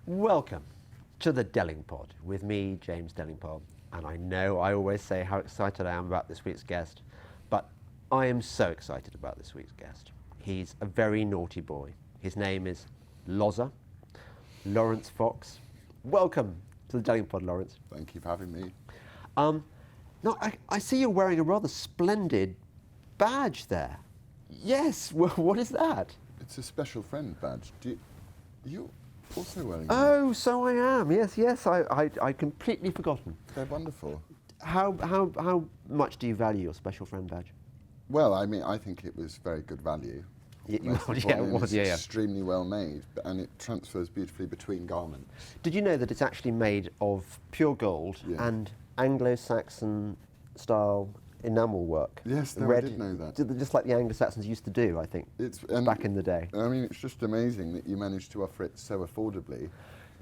Welcome to the Delingpod with me, James Delingpole. And I know I always say how excited I am about this week's guest, but I am so excited about this week's guest. He's a very naughty boy. His name is Laurence Fox. Welcome to the Delingpod, Laurence. Thank you for having me. Now, I see you're wearing a rather splendid badge there. Yes, what is that? It's a special friend badge. You also wearing Oh, so I am. Yes, I'd completely forgotten. They're wonderful. How much do you value your special friend badge? Well, I mean, I think it was very good value. It was. Extremely well made, and it transfers beautifully between garments. Did you know that it's actually made of pure gold and Anglo-Saxon style enamel work? Yes, no, red, I did know that. Just like the Anglo-Saxons used to do, I think, back in the day. I mean, it's just amazing that you managed to offer it so affordably,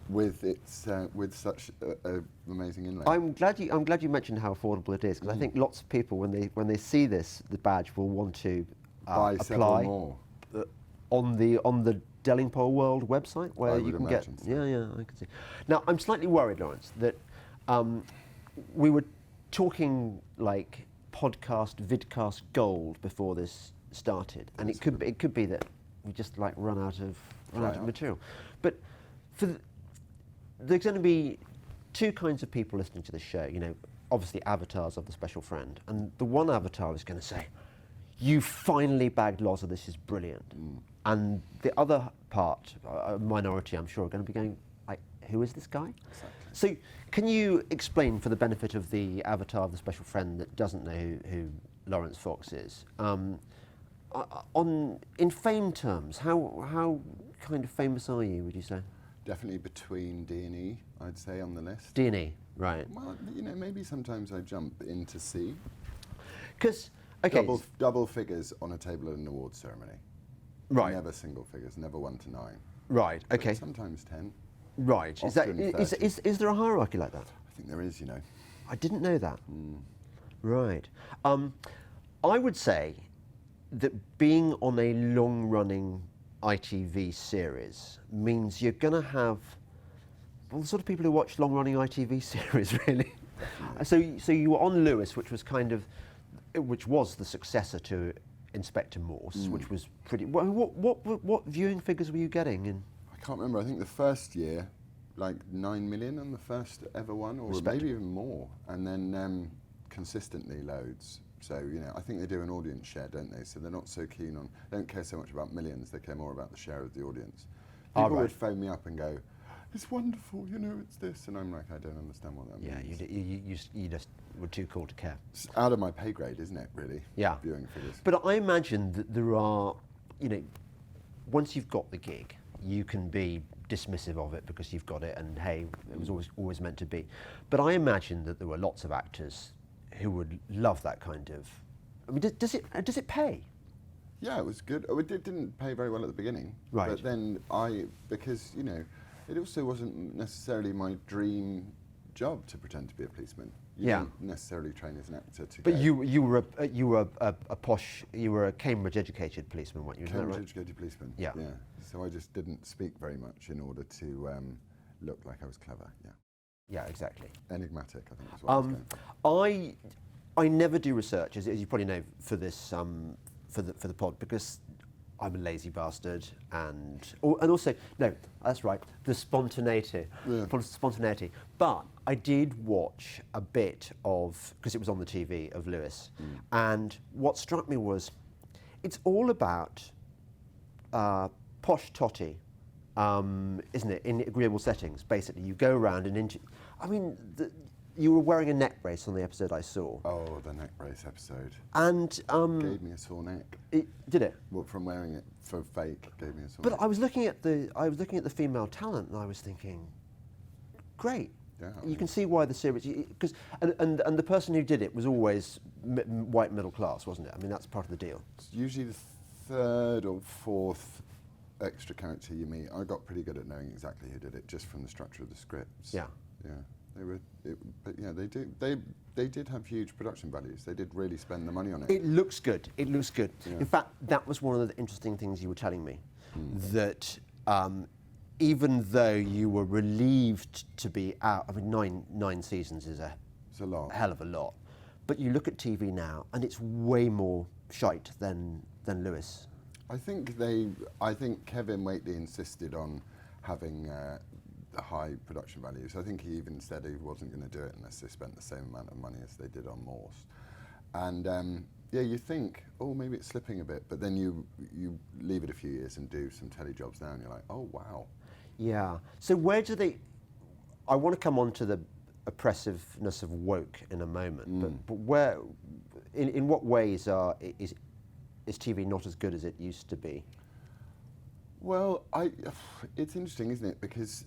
with its with such a amazing inlay. I'm glad you mentioned how affordable it is, because I think lots of people, when they see the badge, will want to buy several more on the Delingpole World website, where you can get. So. Yeah, I can see. Now, I'm slightly worried, Laurence, that we were talking like podcast, vidcast gold before this started, and it could be that we just like run out of material. But there's going to be two kinds of people listening to the show. You know, obviously avatars of the special friend, and the one avatar is going to say, "You finally bagged Loza. This is brilliant." And the other part, a minority, I'm sure, are going to be going, like, "Who is this guy?" Exactly. So, can you explain, for the benefit of the avatar of the special friend that doesn't know who Laurence Fox is, in fame terms, how kind of famous are you, would you say? Definitely between D and E, I'd say, on the list. D and E, right. Well, you know, maybe sometimes I jump into C. Because, okay. Double figures on a table at an awards ceremony. Right. Never single figures, never 1 to 9. Right, okay. But sometimes 10. Right. Is there a hierarchy like that? I think there is, you know. I didn't know that. Right. I would say that being on a long-running ITV series means you're going to have, well, the sort of people who watch long-running ITV series, really. So you were on Lewis, which was the successor to Inspector Morse, which was pretty. What viewing figures were you getting? I can't remember. I think the first year, like 9 million on the first ever one, or maybe even more, and then consistently loads. So, you know, I think they do an audience share, don't they? So they're not so keen on, they don't care so much about millions, they care more about the share of the audience. People would phone me up and go, "It's wonderful, you know, it's this," and I'm like, I don't understand what that means. Yeah, you just were too cool to care. It's out of my pay grade, isn't it, really? Yeah. Viewing figures. But I imagine that there are, you know, once you've got the gig, you can be dismissive of it because you've got it, and hey, it was always meant to be. But I imagine that there were lots of actors who would love that kind of. I mean, does it pay? Yeah, it was good. It didn't pay very well at the beginning, right? But then because you know, it also wasn't necessarily my dream job to pretend to be a policeman. You don't necessarily train as an actor to. But you were a posh, you were a Cambridge-educated policeman, weren't you? Cambridge-educated policeman. Yeah. Yeah. So I just didn't speak very much in order to look like I was clever. Yeah. Yeah, exactly. Enigmatic, I think is what I was going. I never do research, as you probably know, for this for the pod, because I'm a lazy bastard, and also no, that's right, the spontaneity. But I did watch a bit of, because it was on the TV, of Lewis, and what struck me was, it's all about posh totty. Isn't it, in agreeable settings? Basically, you go around and you were wearing a neck brace on the episode I saw. Oh, the neck brace episode. And gave me a sore neck. Did it? Well, from wearing it for fake, gave me a sore neck. But I was looking at the female talent, and I was thinking, great. Yeah, you can see why the series, because and the person who did it was always white middle class, wasn't it? I mean, that's part of the deal. It's usually the third or fourth extra character you meet. I got pretty good at knowing exactly who did it just from the structure of the scripts. Yeah. Yeah. But yeah, they did have huge production values. They did really spend the money on it. It looks good. Yeah. In fact, that was one of the interesting things you were telling me, that even though you were relieved to be out, I mean, nine seasons is It's a lot. hell of a lot. But you look at TV now, and it's way more shite than Lewis. I think Kevin Whately insisted on having the high production values. I think he even said he wasn't going to do it unless they spent the same amount of money as they did on Morse. And yeah, you think, oh, maybe it's slipping a bit, but then you leave it a few years and do some telly jobs now, and you're like, oh wow. Yeah. So where do they? I want to come on to the oppressiveness of woke in a moment, but where, in what ways is TV not as good as it used to be? Well, it's interesting, isn't it? Because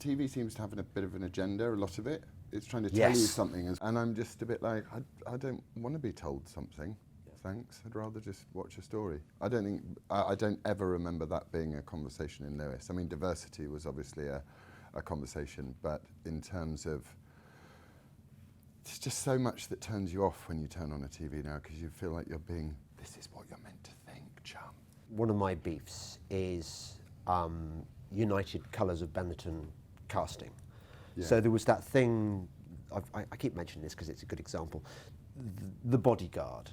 TV seems to have a bit of an agenda, a lot of it. It's trying to tell you something, and I'm just a bit like, I don't want to be told something. Thanks. I'd rather just watch a story. I don't ever remember that being a conversation in Lewis. I mean, diversity was obviously a conversation, but in terms of, there's just so much that turns you off when you turn on a TV now, because you feel like this is what you're meant to think, chum. One of my beefs is United Colours of Benetton casting. Yeah. So there was that thing, I keep mentioning this because it's a good example, the Bodyguard.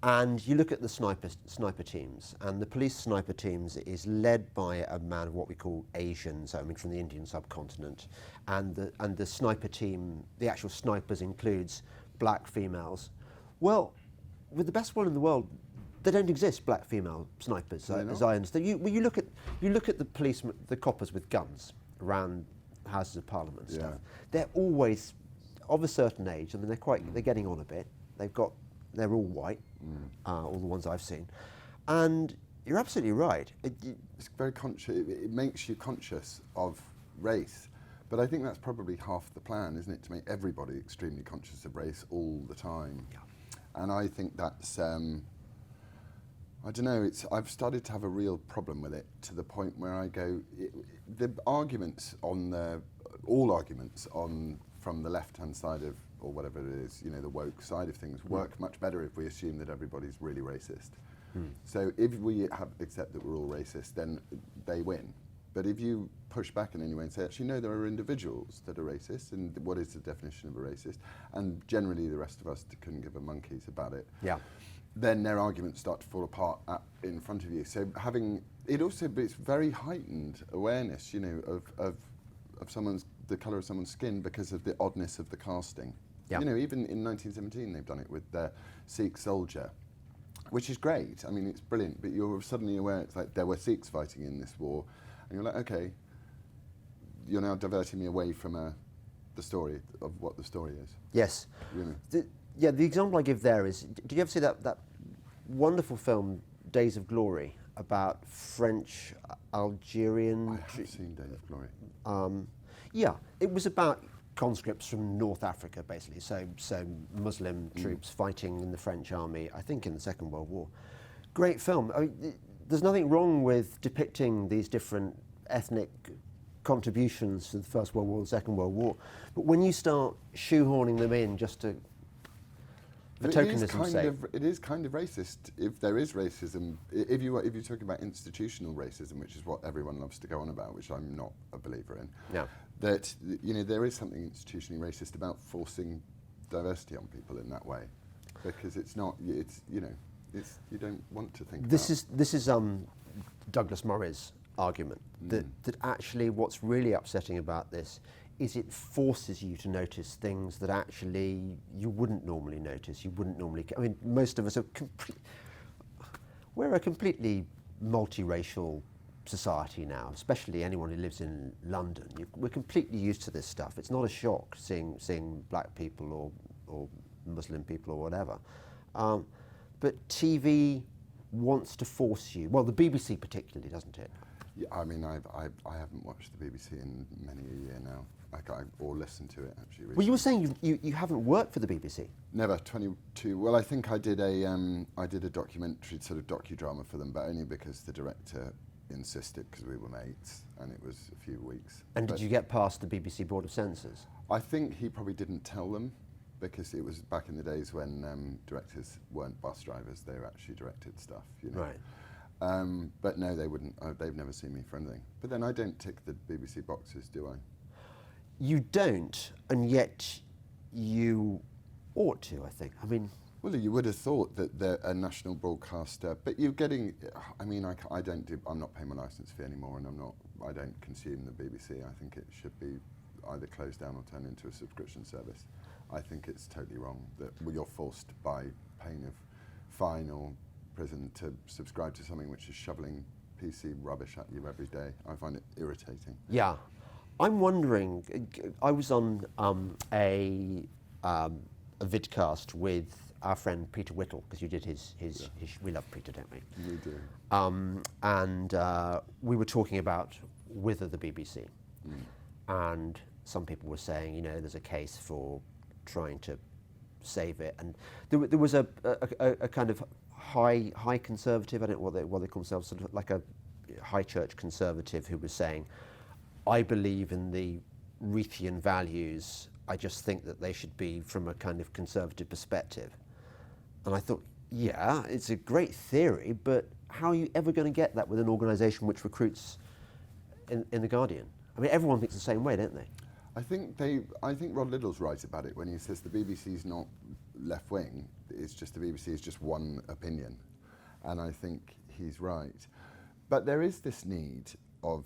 And you look at the sniper teams, and the police sniper teams is led by a man of what we call Asians, I mean from the Indian subcontinent, and the sniper team, the actual snipers includes black females. Well, with the best one in the world, there don't exist black female snipers, as I understand. You look at the policemen, the coppers with guns around Houses of Parliament and stuff. They're always of a certain age. I mean, they're getting on a bit. They're all white, all the ones I've seen, and you're absolutely right. It's very conscious. It makes you conscious of race, but I think that's probably half the plan, isn't it? To make everybody extremely conscious of race all the time. Yeah. And I think that's, I don't know, I've started to have a real problem with it, to the point where I go, all arguments from the left-hand side of, or whatever it is, the woke side of things, work much better if we assume that everybody's really racist. So if we accept that we're all racist, then they win. But if you push back in any way and say, actually, no, there are individuals that are racist, and what is the definition of a racist? And generally the rest of us couldn't give a monkeys about it. Yeah. Then their arguments start to fall apart in front of you. So it's very heightened awareness, of the colour of someone's skin because of the oddness of the casting. Yeah. Even in 1917 they've done it with the Sikh soldier, which is great. I mean, it's brilliant, but you're suddenly aware it's like there were Sikhs fighting in this war, and you're like, okay, you're now diverting me away from the story of what the story is. Yes. The example I give there is, did you ever see that wonderful film, Days of Glory, about French, Algerian... I have seen Days of Glory. Yeah, it was about conscripts from North Africa, basically, so Muslim troops fighting in the French army, I think in the Second World War. Great film. I mean, there's nothing wrong with depicting these different ethnic contributions to the First World War, the Second World War, but when you start shoehorning them in just for tokenism's sake... It is kind of racist if there is racism. If you're talking about institutional racism, which is what everyone loves to go on about, which I'm not a believer in, that there is something institutionally racist about forcing diversity on people in that way, because it's not. You don't want to think. This is Douglas Murray's argument that actually what's really upsetting about this is it forces you to notice things that actually you wouldn't normally notice. You wouldn't normally. I mean, most of us we're a completely multiracial society now, especially anyone who lives in London. We're completely used to this stuff. It's not a shock seeing black people or Muslim people or whatever. But TV wants to force you. Well, the BBC particularly, doesn't it? Yeah, I mean, I haven't watched the BBC in many a year now. Or listened to it actually. Recently. Well, you were saying you haven't worked for the BBC. Never. 22. Well, I think I did a documentary, sort of docudrama for them, but only because the director insisted, because we were mates, and it was a few weeks. And did you get past the BBC Board of Censors? I think he probably didn't tell them, because it was back in the days when directors weren't bus drivers; they were actually directed stuff. Right. But no, they wouldn't. They've never seen me for anything. But then I don't tick the BBC boxes, do I? You don't, and yet you ought to, I think. I mean... Well, you would have thought that they're a national broadcaster, but you're getting... I mean, I'm not paying my licence fee anymore, and I don't consume the BBC. I think it should be either closed down or turned into a subscription service. I think it's totally wrong that you're forced by pain of fine or prison to subscribe to something which is shoveling PC rubbish at you every day. I find it irritating. Yeah. I'm wondering, I was on a vidcast with our friend Peter Whittle, because you did his we love Peter, don't we? We do. And we were talking about Wither the BBC. And some people were saying, you know, there's a case for trying to save it. And there was a kind of high conservative, I don't know what they call themselves, sort of like a high church conservative, who was saying, I believe in the Reithian values, I just think that they should be from a kind of conservative perspective. And I thought, yeah, it's a great theory, but how are you ever going to get that with an organisation which recruits in The Guardian? I mean, everyone thinks the same way, don't they? I think Rod Liddell's right about it when he says the BBC's not left wing. It's just the BBC is just one opinion, and I think he's right. But there is this need of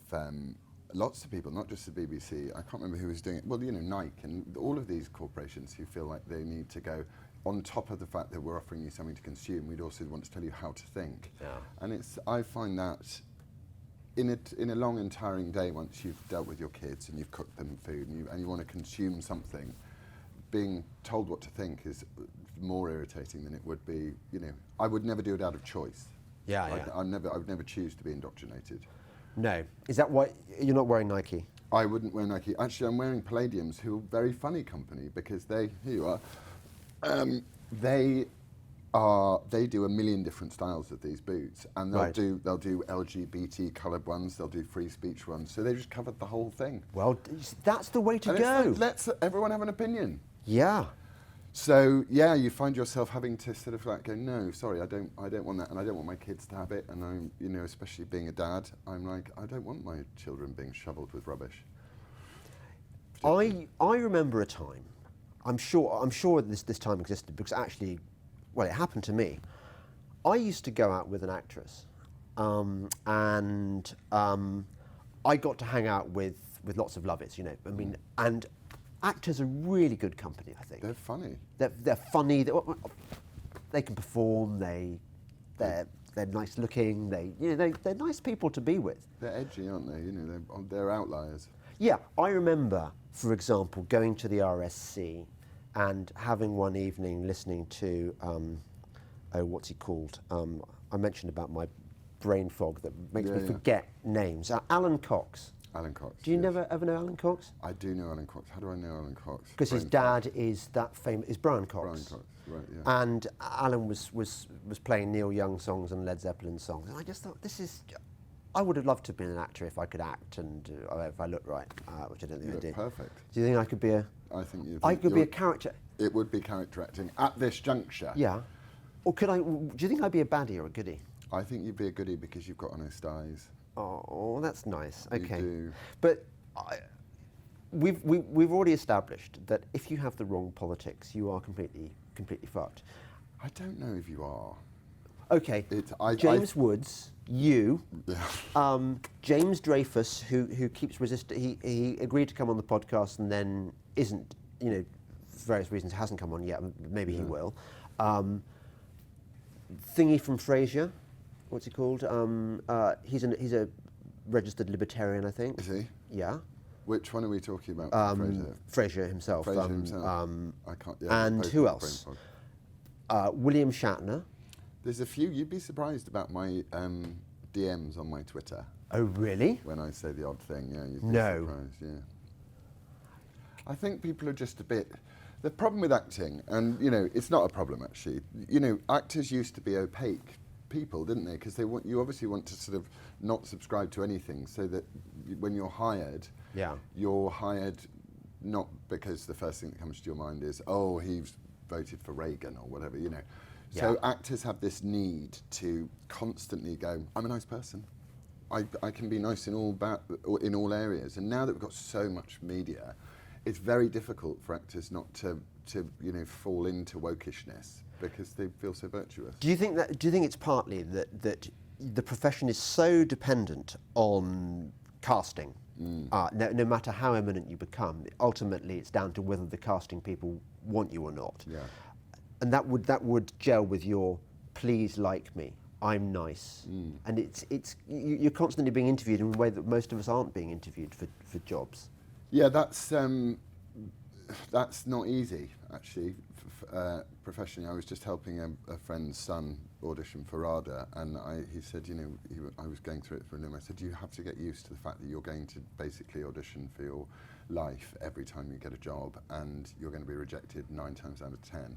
lots of people, not just the BBC. I can't remember who was doing it. Well, you know, Nike and all of these corporations who feel like they need to go on top of the fact that we're offering you something to consume. We'd also want to tell you how to think. Yeah. And I find that in a long and tiring day, once you've dealt with your kids and you've cooked them food and you want to consume something, being told what to think is more irritating than it would be. You know, I would never do it out of choice. Yeah, like, yeah. I would never choose to be indoctrinated. No. Is that why you're not wearing Nike? I wouldn't wear Nike. Actually, I'm wearing Palladiums, who are a very funny company, because here you are. They do a million different styles of these boots, and they'll do LGBT coloured ones, they'll do free speech ones. So they just covered the whole thing. Well, that's the way to and go. It's like, let's everyone have an opinion. Yeah. So yeah, you find yourself having to sort of like go, no, sorry, I don't want that, and I don't want my kids to have it. And I'm, you know, especially being a dad, I'm like, I don't want my children being shoveled with rubbish. I remember a time. I'm sure this time existed, because actually, well, it happened to me. I used to go out with an actress, and I got to hang out with lots of lovers, you know. I mean, and actors are really good company, I think. They're funny. They're funny. They can perform. They're nice looking. They're nice people to be with. They're edgy, aren't they? You know, they're outliers. Yeah, I remember, for example, going to the RSC and having one evening listening to, what's he called? I mentioned about my brain fog that makes me forget names. Alan Cox. Alan Cox. Do you ever know Alan Cox? I do know Alan Cox. How do I know Alan Cox? Because his dad is that famous, is Brian Cox. Brian Cox, right, yeah. And Alan was playing Neil Young songs and Led Zeppelin songs. And I just thought, I would have loved to have been an actor if I could act and if I looked right, which I don't think I did. Perfect. Do you think I could be I could be a character? It would be character acting at this juncture. Yeah. Or do you think I'd be a baddie or a goodie? I think you'd be a goodie because you've got honest eyes. Oh, that's nice. Okay. You do. But we've already established that if you have the wrong politics, you are completely fucked. I don't know if you are. Okay. James Woods, you, James Dreyfus, who keeps resisting. He agreed to come on the podcast and then isn't. You know, for various reasons hasn't come on yet. Maybe he will. Thingy from Frasier. What's he called? He's a registered libertarian, I think. Is he? Yeah. Which one are we talking about? Frasier himself. Frasier himself. I can't. Yeah, and who else? William Shatner. There's a few. You'd be surprised about my DMs on my Twitter. Oh, really? When I say the odd thing, yeah, you'd be surprised. Yeah. I think people are just a bit. The problem with acting, and you know, it's not a problem actually. You know, actors used to be opaque people, didn't they? Because you obviously want to sort of not subscribe to anything, so that when you're hired, you're hired not because the first thing that comes to your mind is, oh, he's voted for Reagan or whatever, you know. So actors have this need to constantly go, I'm a nice person. I can be nice in all areas. And now that we've got so much media, it's very difficult for actors not to fall into wokishness because they feel so virtuous. Do you think it's partly that the profession is so dependent on casting? No matter how eminent you become, ultimately it's down to whether the casting people want you or not. Yeah. And that would gel with your please like me, I'm nice. And you're constantly being interviewed in a way that most of us aren't being interviewed for jobs. Yeah, that's not easy, actually. Professionally, I was just helping a friend's son audition for RADA, and he said, I was going through it for him. I said, you have to get used to the fact that you're going to basically audition for your life every time you get a job, and you're going to be rejected 9 times out of 10,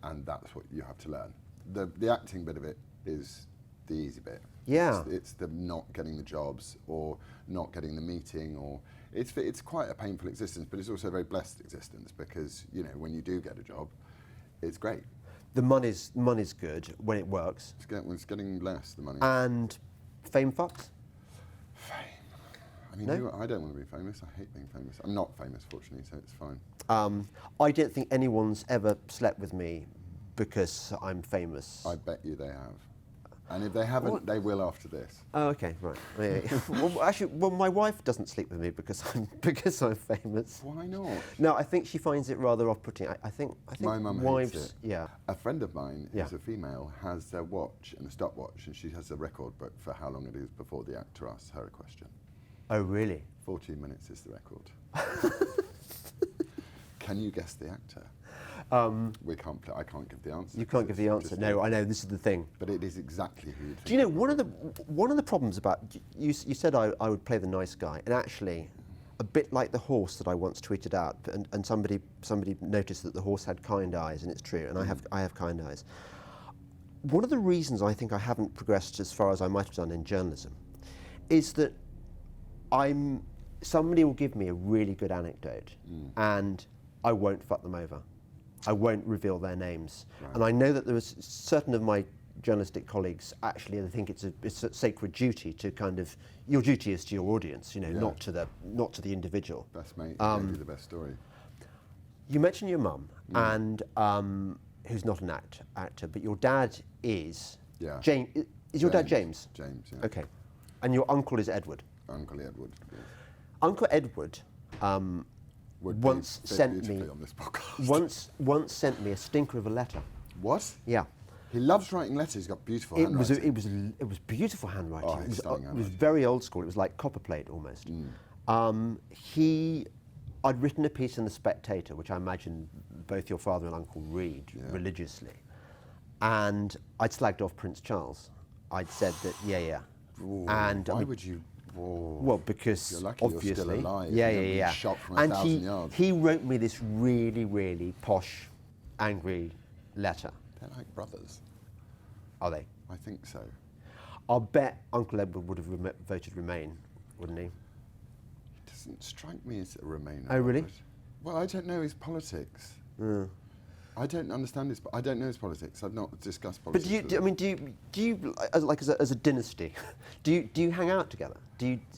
and that's what you have to learn. The acting bit of it is the easy bit. Yeah. It's the not getting the jobs or not getting the meeting, or it's quite a painful existence, but it's also a very blessed existence because when you do get a job, it's great. The money's good when it works. It's getting less, the money. And fame fucks? Fame. I mean, No? I don't want to be famous. I hate being famous. I'm not famous, fortunately, so it's fine. I don't think anyone's ever slept with me because I'm famous. I bet you they have. And if they haven't, they will after this. Oh, okay, right. Well, my wife doesn't sleep with me because I'm famous. Why not? No, I think she finds it rather off-putting. I think My mum wives, hates it. yeah. A friend of mine who's a female has a watch and a stopwatch, and she has a record book for how long it is before the actor asks her a question. Oh, really? 14 minutes is the record. Can you guess the actor? I can't give the answer. You can't give the answer. No, I know, this is the thing. But it is exactly who you'd think. Do you know, one of the problems about, you said I would play the nice guy, and actually, a bit like the horse that I once tweeted out, and somebody noticed that the horse had kind eyes, and it's true, and I have kind eyes. One of the reasons I think I haven't progressed as far as I might have done in journalism is that somebody will give me a really good anecdote, and I won't fuck them over. I won't reveal their names. Right. And I know that there was certain of my journalistic colleagues actually, I think it's a sacred duty to kind of, your duty is to your audience, not to the individual. Best mate, maybe the best story. You mentioned your mum, and who's not an actor, but your dad is. Yeah. James. Is your dad James? James, yeah. Okay. And your uncle is Edward? Uncle Edward, yes. Uncle Edward once sent me a stinker of a letter. What? Yeah. He loves writing letters. He's got beautiful handwriting. It was beautiful handwriting. Oh, it was very old school. It was like copperplate almost. I'd written a piece in The Spectator, which I imagine both your father and uncle read religiously, and I'd slagged off Prince Charles. I'd said that, Ooh, and why would you? Whoa. Well, because you're lucky obviously, you're still alive. Yeah. Shot from and 1,000 yards. he wrote me this really, really posh, angry letter. They're like brothers. Are they? I think so. I'll bet Uncle Edward would have voted Remain, wouldn't he? He doesn't strike me as a Remainer. Oh, really? Well, I don't know his politics. I don't understand his. I don't know his politics. I've not discussed politics. But do you as a dynasty? do you hang out together?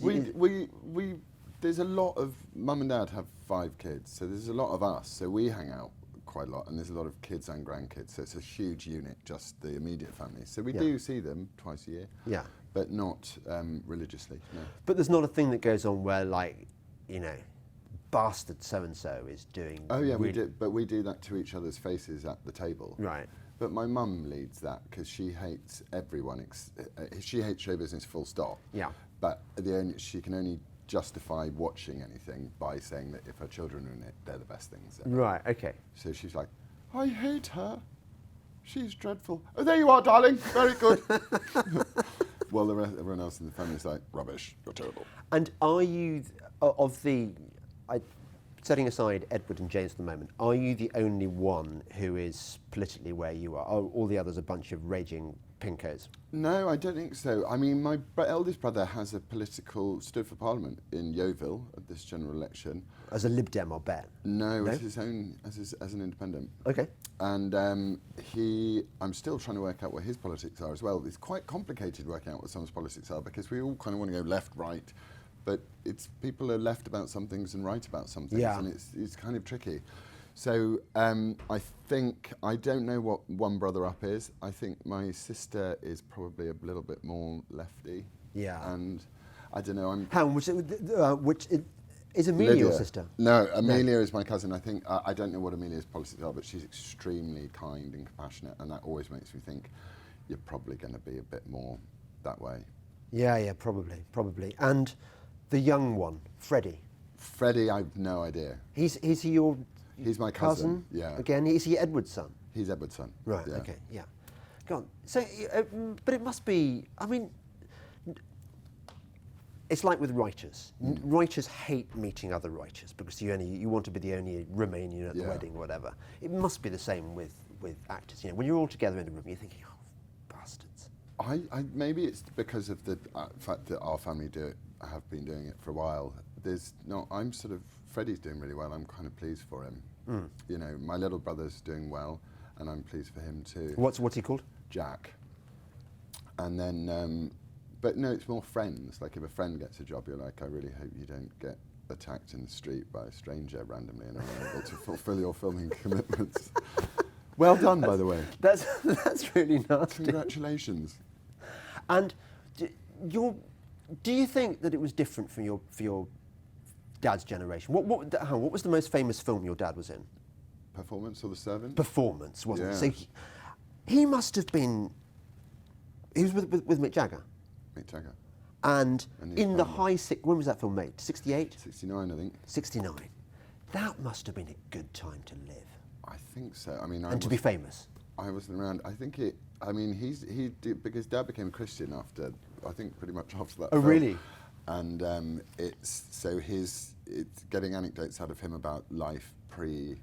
We there's a lot of mum and dad have 5 kids, so there's a lot of us. So we hang out quite a lot, and there's a lot of kids and grandkids. So it's a huge unit, just the immediate family. So we do see them twice a year. Yeah. But not religiously. No. But there's not a thing that goes on where bastard so-and-so is doing... Oh yeah, we do, but we do that to each other's faces at the table. Right. But my mum leads that because she hates everyone. She hates show business full stop. Yeah. But she can only justify watching anything by saying that if her children are in it, they're the best things ever. Right, okay. So she's like, I hate her. She's dreadful. Oh, there you are, darling. Very good. Well, everyone else in the family is like, rubbish, you're terrible. And are you, setting aside Edward and James at the moment, are you the only one who is politically where you are? Are all the others a bunch of raging pinkos? No, I don't think so. I mean, my eldest brother has stood for Parliament in Yeovil at this general election. As a Lib Dem, I'll bet. No, as his own, as an independent. Okay. And I'm still trying to work out what his politics are as well. It's quite complicated working out what someone's politics are because we all kind of want to go left, right, but people are left about some things and right about some things, and it's kind of tricky. So I don't know what one brother up is. I think my sister is probably a little bit more lefty. Yeah. And I don't know. Is Amelia Lydia. your sister? No, Amelia is my cousin. I think I don't know what Amelia's politics are, but she's extremely kind and compassionate, and that always makes me think you're probably going to be a bit more that way. Yeah, probably. And the young one, Freddie. Freddie, I've no idea. Is he your? He's my cousin. Yeah. Again, is he Edward's son? He's Edward's son. Right. Yeah. Okay. Yeah. Go on. So, but it must be. I mean, it's like with writers. Writers hate meeting other writers because you want to be the only Romanian at the wedding or whatever. It must be the same with actors. When you're all together in a room, you're thinking, oh, bastards. Maybe it's because of the fact that our family have been doing it for a while. Freddie's doing really well. I'm kind of pleased for him. My little brother's doing well, and I'm pleased for him too. What's he called? Jack. And then, but no, it's more friends. Like if a friend gets a job, you're like, I really hope you don't get attacked in the street by a stranger randomly and are unable to fulfill your filming commitments. Well done, by the way. That's really nasty. Congratulations. And do you think that it was different for your dad's generation? What was the most famous film your dad was in? Performance or The Servant? Performance, wasn't it? Yeah. So he must have been. He was with Mick Jagger. Mick Jagger. And in the family. when was that film made? 68? 69, I think. 69. That must have been a good time to live. I think so. I mean, to be famous. I wasn't around. I think because Dad became a Christian after, I think pretty much after that. Oh, film. really? And it's getting anecdotes out of him about life pre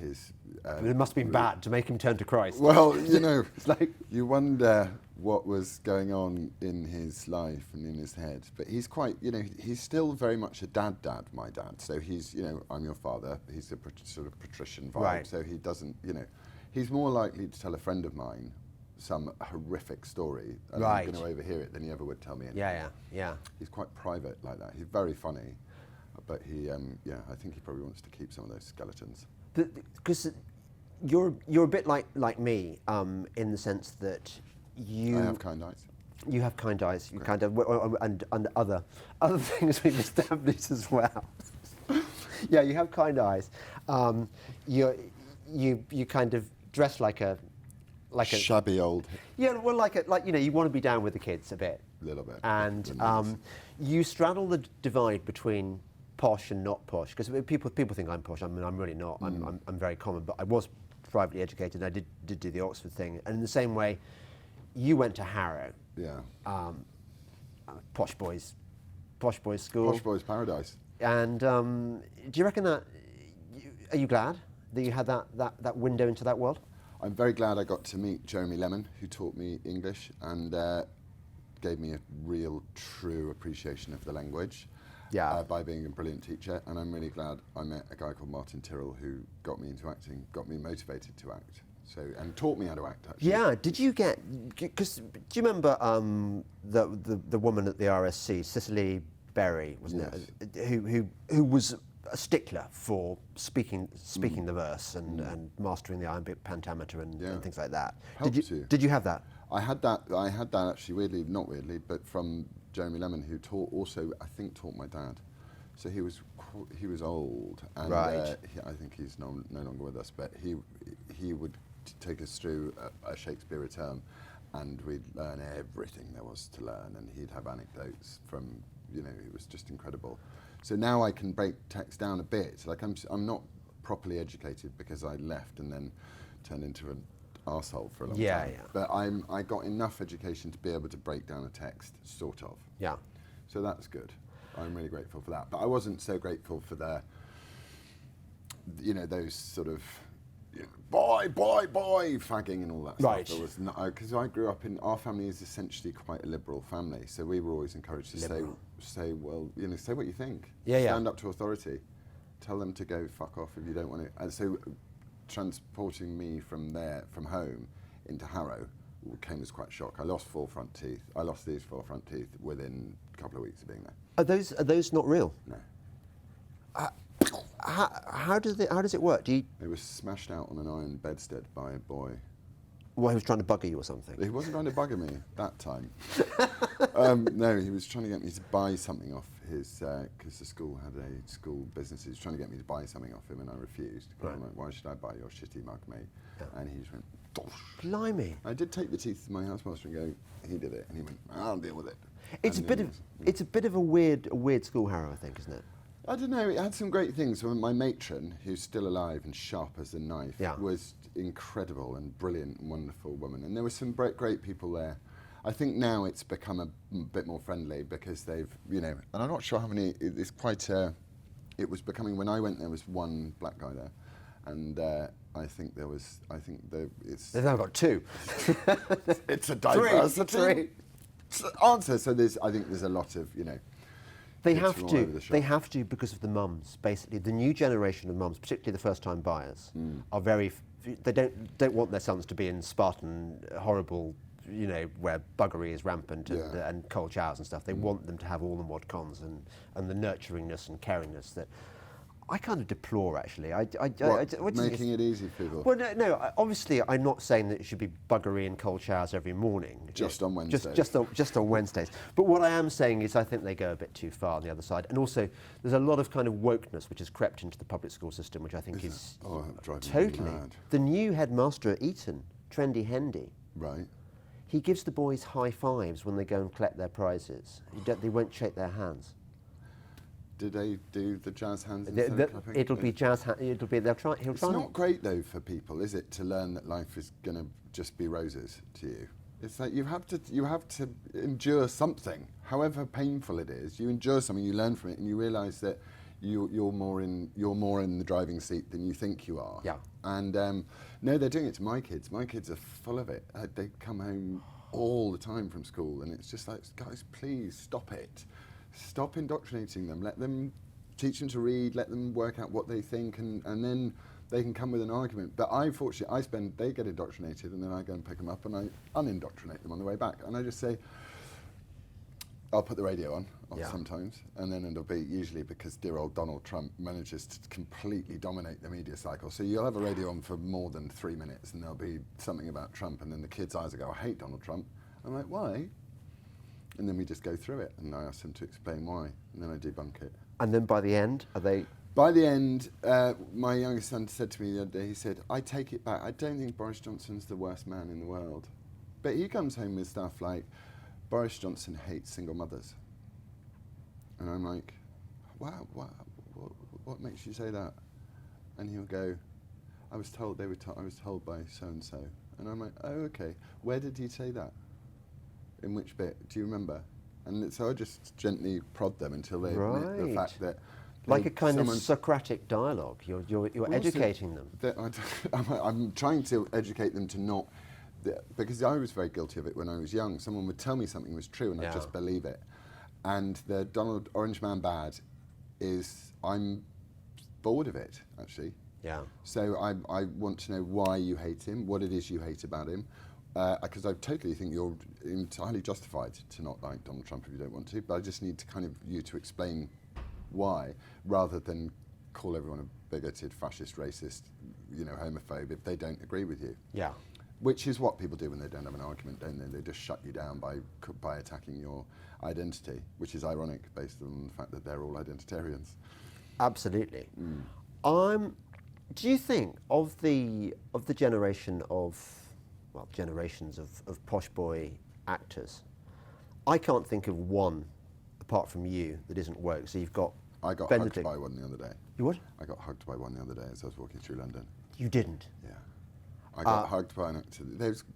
his. It must have been bad to make him turn to Christ. Well, it's like you wonder what was going on in his life and in his head. But he's quite, he's still very much a dad, my dad. So he's, I'm your father. He's a sort of patrician vibe. Right. So he doesn't, he's more likely to tell a friend of mine some horrific story, and I'm going to overhear it than he ever would tell me anything. Yeah. He's quite private like that. He's very funny, but I think he probably wants to keep some of those skeletons. Because you're a bit like me in the sense that I have kind eyes. You have kind eyes. You kind of and other things we've established as well. Yeah, you have kind eyes. You kind of dress like a shabby old. Yeah, well, you want to be down with the kids a bit. A little bit. And you straddle the divide between posh and not posh, because people think I'm posh. I mean, I'm really not. I'm very common, but I was privately educated. And I did do the Oxford thing, and in the same way, you went to Harrow. Yeah. Posh Boys school. Posh Boys paradise. And do you reckon that? Are you glad that you had that window into that world? I'm very glad I got to meet Jeremy Lemon, who taught me English and gave me a real, true appreciation of the language by being a brilliant teacher. And I'm really glad I met a guy called Martin Tyrrell, who got me into acting, got me motivated to act, and taught me how to act, actually. Yeah, did you get, because do you remember the woman at the RSC, Cicely Berry, wasn't it, who was a stickler for speaking the verse and mastering the iambic pentameter and things like that. Did you have that? I had that actually, not weirdly, but from Jeremy Lemon, who I think taught my dad. So he was old, and I think he's no longer with us. But he would take us through a Shakespeare term, and we'd learn everything there was to learn, and he'd have anecdotes from, it was just incredible. So now I can break text down a bit. Like I'm not properly educated because I left and then turned into an arsehole for a long time. Yeah. But I got enough education to be able to break down a text, sort of. Yeah. So that's good. I'm really grateful for that. But I wasn't so grateful for those sort of boy, fagging and all that Right. stuff. There was because I grew up in, our family is essentially quite a liberal family, so we were always encouraged to say, well, say what you think. Yeah, Stand up to authority. Tell them to go fuck off if you don't want to. And so transporting me from home into Harrow came as quite a shock. I lost 4 front teeth. I lost these 4 front teeth within a couple of weeks of being there. Are those not real? No. How does it work? It was smashed out on an iron bedstead by a boy. Well, he was trying to bugger you or something. He wasn't trying to bugger me that time. No, he was trying to get me to buy something off his, because the school had a school business. He was trying to get me to buy something off him, and I refused. Right. I'm like, why should I buy your shitty mug, mate? Yeah. And he just went, dosh. Blimey. I did take the teeth to my housemaster and go, he did it, and he went, I'll deal with it. It's a bit of a weird school, Harrow, I think, isn't it? I don't know, it had some great things. My matron, who's still alive and sharp as a knife, was incredible and brilliant and wonderful woman. And there were some great people there. I think now it's become a bit more friendly because they've, and I'm not sure how many, it's quite, it was becoming, when I went there was 1 black guy there. And I think it's... They've now got 2. It's a diversity. 3. Answer, so I think there's a lot of, They have to because of the mums. Basically, the new generation of mums, particularly the first-time buyers, are very. They don't want their sons to be in Spartan, horrible, where buggery is rampant and cold showers and stuff. They want them to have all the mod cons and the nurturingness and caringness that I kind of deplore, actually. Making it easy for people? Well, no. Obviously, I'm not saying that it should be buggery and cold showers every morning. Just on Wednesdays. Just on Wednesdays. But what I am saying is I think they go a bit too far on the other side. And also, there's a lot of kind of wokeness which has crept into the public school system, which I think is totally mad. The new headmaster at Eton, Trendy Hendy. Right. He gives the boys high fives when they go and collect their prizes. They won't shake their hands. Do they do the jazz hands instead of clapping? It'll be jazz. It'll be. He'll try. It's not great though for people, is it, to learn that life is going to just be roses to you? It's like you have to endure something, however painful it is. You endure something, you learn from it, and you realise that you're more in the driving seat than you think you are. Yeah. And no, they're doing it to my kids. My kids are full of it. They come home all the time from school, and it's just like, guys, please stop it. Stop indoctrinating them. Let them teach them to read. Let them work out what they think, and then they can come with an argument. But they get indoctrinated, and then I go and pick them up and I unindoctrinate them on the way back. And I just say, I'll put the radio on sometimes, and then it'll be usually because dear old Donald Trump manages to completely dominate the media cycle. So you'll have a radio on for more than 3 minutes, and there'll be something about Trump, and then the kids' eyes will go, I hate Donald Trump. I'm like, why? And then we just go through it, and I ask them to explain why, and then I debunk it. And then by the end, are they... By the end, my youngest son said to me the other day, he said, I take it back, I don't think Boris Johnson's the worst man in the world. But he comes home with stuff like, Boris Johnson hates single mothers. And I'm like, wow, what makes you say that? And he'll go, I was told by so-and-so. And I'm like, oh, okay. Where did he say that? In which bit? Do you remember? And so I just gently prod them until they admit the fact that... Like a kind of Socratic dialogue. You're educating them. I'm trying to educate them to not... Because I was very guilty of it when I was young. Someone would tell me something was true and I'd just believe it. And the Donald Orange Man bad is... I'm bored of it, actually. Yeah. So I want to know why you hate him, what it is you hate about him. Because I totally think you're entirely justified to not like Donald Trump if you don't want to, but I just need to kind of you to explain why, rather than call everyone a bigoted, fascist, racist, homophobe if they don't agree with you. Yeah. Which is what people do when they don't have an argument, don't they? They just shut you down by attacking your identity, which is ironic based on the fact that they're all identitarians. Absolutely. Do you think of the generation of generations of posh boy actors, I can't think of one apart from you that isn't woke. So you've got I got Benedict. hugged by one the other day. You what? I got hugged by one the other day as I was walking through London. You didn't? Yeah. I got hugged by an actor.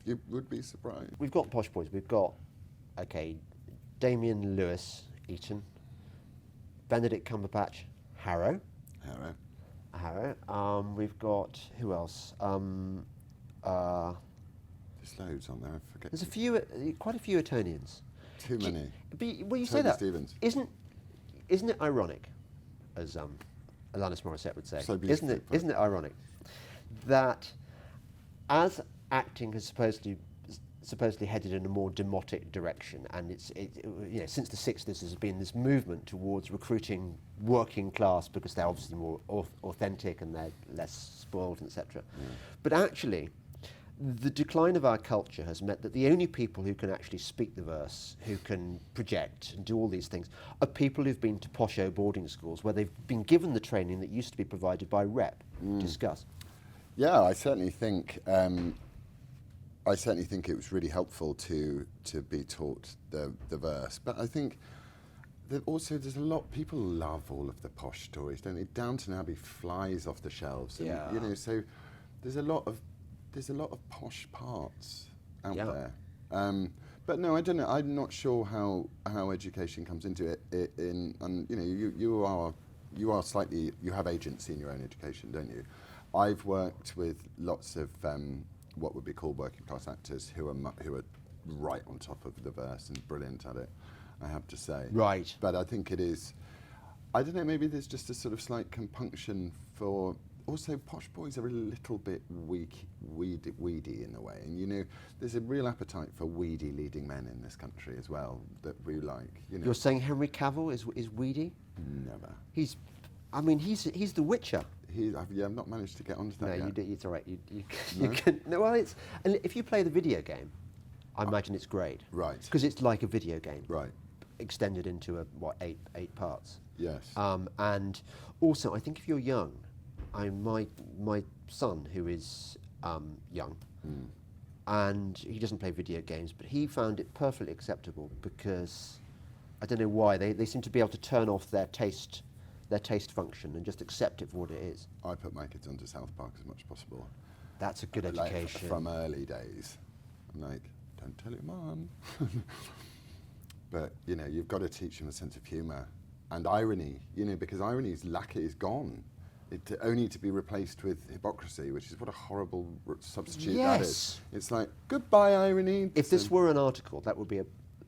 You would be surprised. We've got posh boys. We've got, Damian Lewis, Eton, Benedict Cumberbatch, Harrow. Harrow. We've got, who else? There's loads on there. I forget. There's a few, quite a few Etonians. Too many. Well, you say Tony that. Stevens. Isn't it ironic, as Alanis Morissette would say? So isn't it ironic that as acting has supposedly headed in a more demotic direction, and since the 60s there's been this movement towards recruiting working class because they're obviously more authentic and they're less spoiled, etc. Yeah. But actually, the decline of our culture has meant that the only people who can actually speak the verse, who can project and do all these things, are people who've been to posho boarding schools where they've been given the training that used to be provided by rep. Discuss. Yeah, I certainly think it was really helpful to be taught the verse. But I think that also there's a lot, people love all of the posh stories, don't they? Downton Abbey flies off the shelves, and Yeah. you know, so there's a lot of posh parts out there. But no, I don't know. I'm not sure how education comes into it. And you know, you have agency in your own education, don't you? I've worked with lots of what would be called working class actors who are right on top of the verse and brilliant at it, I have to say. Right. But I think it is, I don't know, maybe there's just a sort of slight compunction for, also Posh Boys are a little bit weedy in a way. And you know, there's a real appetite for weedy leading men in this country as well that we like. You know. You're saying Henry Cavill is weedy? Never. He's the Witcher. I've not managed to get onto that yet. No, it's all right. You can. No, well, and if you play the video game, I imagine it's great. Right. Because it's like a video game. Right. Extended into eight parts. Yes. And also, I think if you're young, my son, who is young, and he doesn't play video games, but he found it perfectly acceptable because I don't know why they seem to be able to turn off their taste function and just accept it for what it is. I put my kids onto South Park as much as possible. That's a good education. From early days. I'm like, don't tell your mum. But, you know, you've got to teach them a sense of humour and irony, you know, because irony is gone. Only to be replaced with hypocrisy, which is what a horrible substitute that is. It's like, goodbye, irony. If this were an article, that would be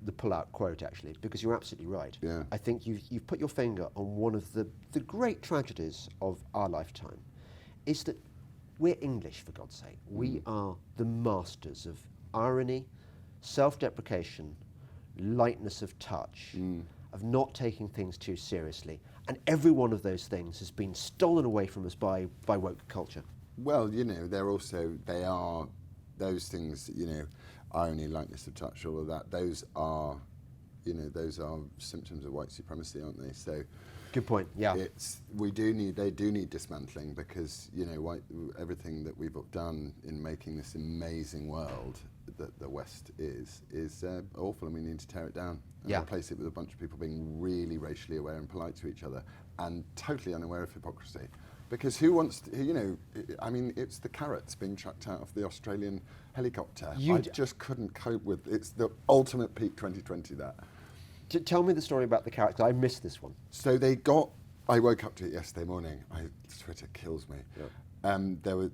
the pull-out quote, actually, because you're absolutely right. Yeah. I think you've put your finger on one of the great tragedies of our lifetime, is that we're English, for God's sake. We are the masters of irony, self-deprecation, lightness of touch, of not taking things too seriously. And every one of those things has been stolen away from us by woke culture. Well, you know, they are those things, you know, irony, lightness of touch, all of that, those are symptoms of white supremacy, aren't they? So good point. Yeah. They do need dismantling because, you know, everything that we've done in making this amazing world that the West is awful, and we need to tear it down and replace it with a bunch of people being really racially aware and polite to each other and totally unaware of hypocrisy. Because who wants to, you know, I mean, it's the carrots being chucked out of the Australian helicopter. I just couldn't cope with, it's the ultimate peak 2020, that. Tell me the story about the carrots, 'cause I missed this one. So I woke up to it yesterday morning. Twitter kills me. Yep.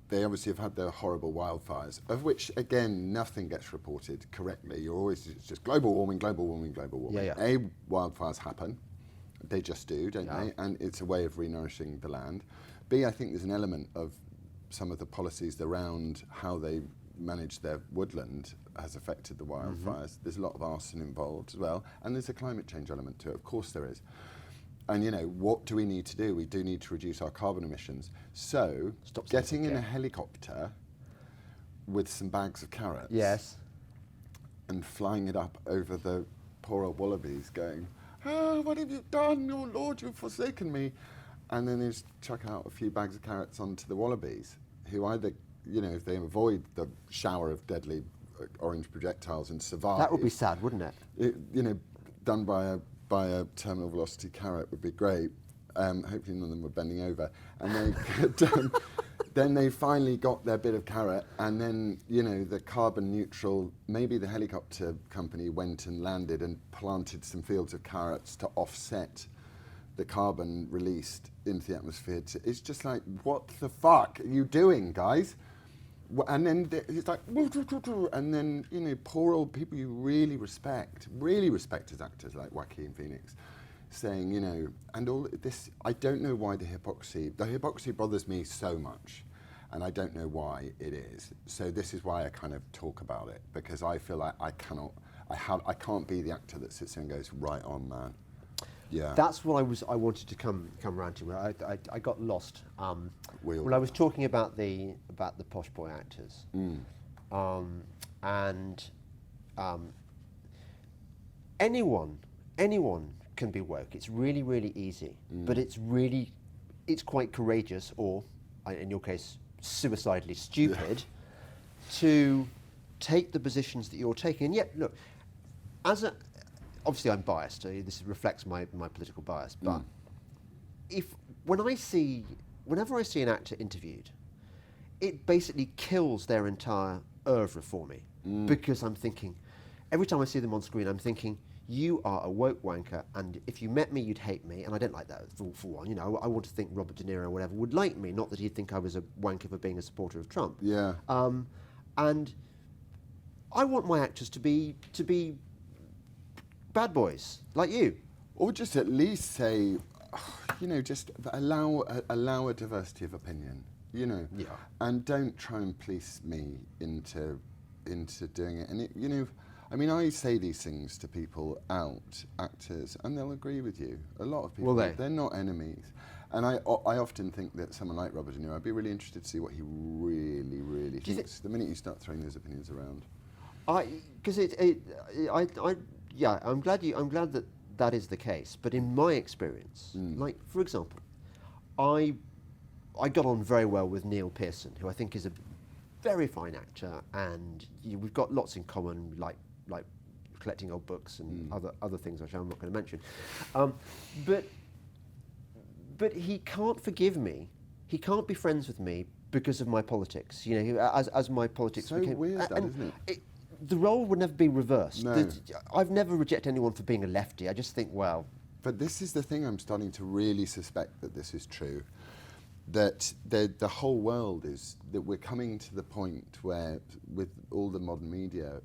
They obviously have had their horrible wildfires, of which, again, nothing gets reported correctly. It's just global warming, global warming, global warming. Yeah. A, wildfires happen. They just do, don't they? And it's a way of renourishing the land. B, I think there's an element of some of the policies around how they manage their woodland has affected the wildfires. There's a lot of arson involved as well. And there's a climate change element to it. Of course there is. And, you know, what do we need to do? We do need to reduce our carbon emissions. So, getting in a helicopter with some bags of carrots. Yes. And flying it up over the poor old wallabies going, "Oh, what have you done? Oh, Lord, you've forsaken me." And then they just chuck out a few bags of carrots onto the wallabies, who either, you know, if they avoid the shower of deadly orange projectiles and survive. That would be sad, wouldn't it? You know, done by a terminal velocity carrot would be great. Hopefully none of them were bending over. And then they finally got their bit of carrot, and then, you know, the carbon neutral, maybe the helicopter company went and landed and planted some fields of carrots to offset the carbon released into the atmosphere. It's just like, what the fuck are you doing, guys? And then it's like, and then, you know, poor old people you really respect as actors like Joaquin Phoenix, saying, you know, and all this, I don't know why the hypocrisy bothers me so much, and I don't know why it is. So this is why I kind of talk about it, because I feel like I can't be the actor that sits there and goes, right on, man. Yeah. That's what I wanted to come round to. I got lost. Well, I was talking about the Posh Boy actors, and anyone can be woke. It's really, really easy, but it's quite courageous, or in your case, suicidally stupid, to take the positions that you're taking. And yet, look, obviously I'm biased, so this reflects my political bias, but whenever I see an actor interviewed, it basically kills their entire oeuvre for me, because I'm thinking, every time I see them on screen, I'm thinking, you are a woke wanker, and if you met me, you'd hate me, and I don't like that for one. You know, I want to think Robert De Niro or whatever would like me, not that he'd think I was a wanker for being a supporter of Trump. Yeah. And I want my actors to be bad boys like you, or just at least say, you know, just allow a diversity of opinion, you know, and don't try and police me into doing it. And it, you know, I mean, I say these things to people actors, and they'll agree with you. A lot of people, they're not enemies. And I often think that someone like Robert De Niro, I'd be really interested to see what he really, really thinks the minute you start throwing those opinions around. I'm glad that is the case. But in my experience, like for example, I got on very well with Neil Pearson, who I think is a very fine actor, and we've got lots in common, like collecting old books and other things which I'm not going to mention. But he can't forgive me. He can't be friends with me because of my politics. You know, as my politics so became weird, isn't it? The role would never be reversed. No. I've never rejected anyone for being a lefty. I just think, well... But this is the thing, I'm starting to really suspect that this is true. That the whole world is, that we're coming to the point where, with all the modern media,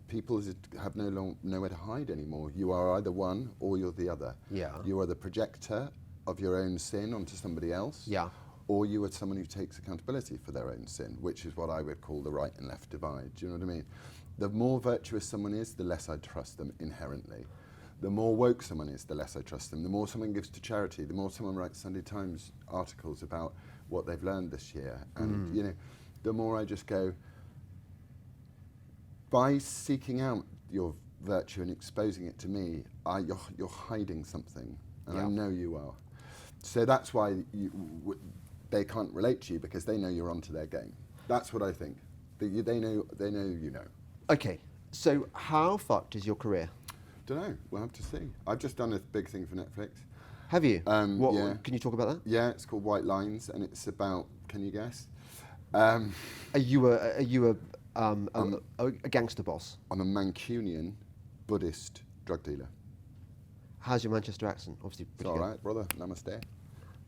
people have nowhere to hide anymore. You are either one or you're the other. Yeah. You are the projector of your own sin onto somebody else. Yeah. Or you are someone who takes accountability for their own sin, which is what I would call the right and left divide. Do you know what I mean? The more virtuous someone is, the less I trust them inherently. The more woke someone is, the less I trust them. The more someone gives to charity, the more someone writes Sunday Times articles about what they've learned this year. And, you know, the more I just go, by seeking out your virtue and exposing it to me, you're hiding something, and I know you are. So that's why they can't relate to you, because they know you're onto their game. That's what I think. They know you know. Okay, so how fucked is your career? Don't know. We'll have to see. I've just done a big thing for Netflix. Have you? What, can you talk about that? Yeah, it's called White Lines, and it's about. Can you guess? Are you a gangster boss? I'm a Mancunian Buddhist drug dealer. How's your Manchester accent? Obviously, it's all right, brother. Namaste.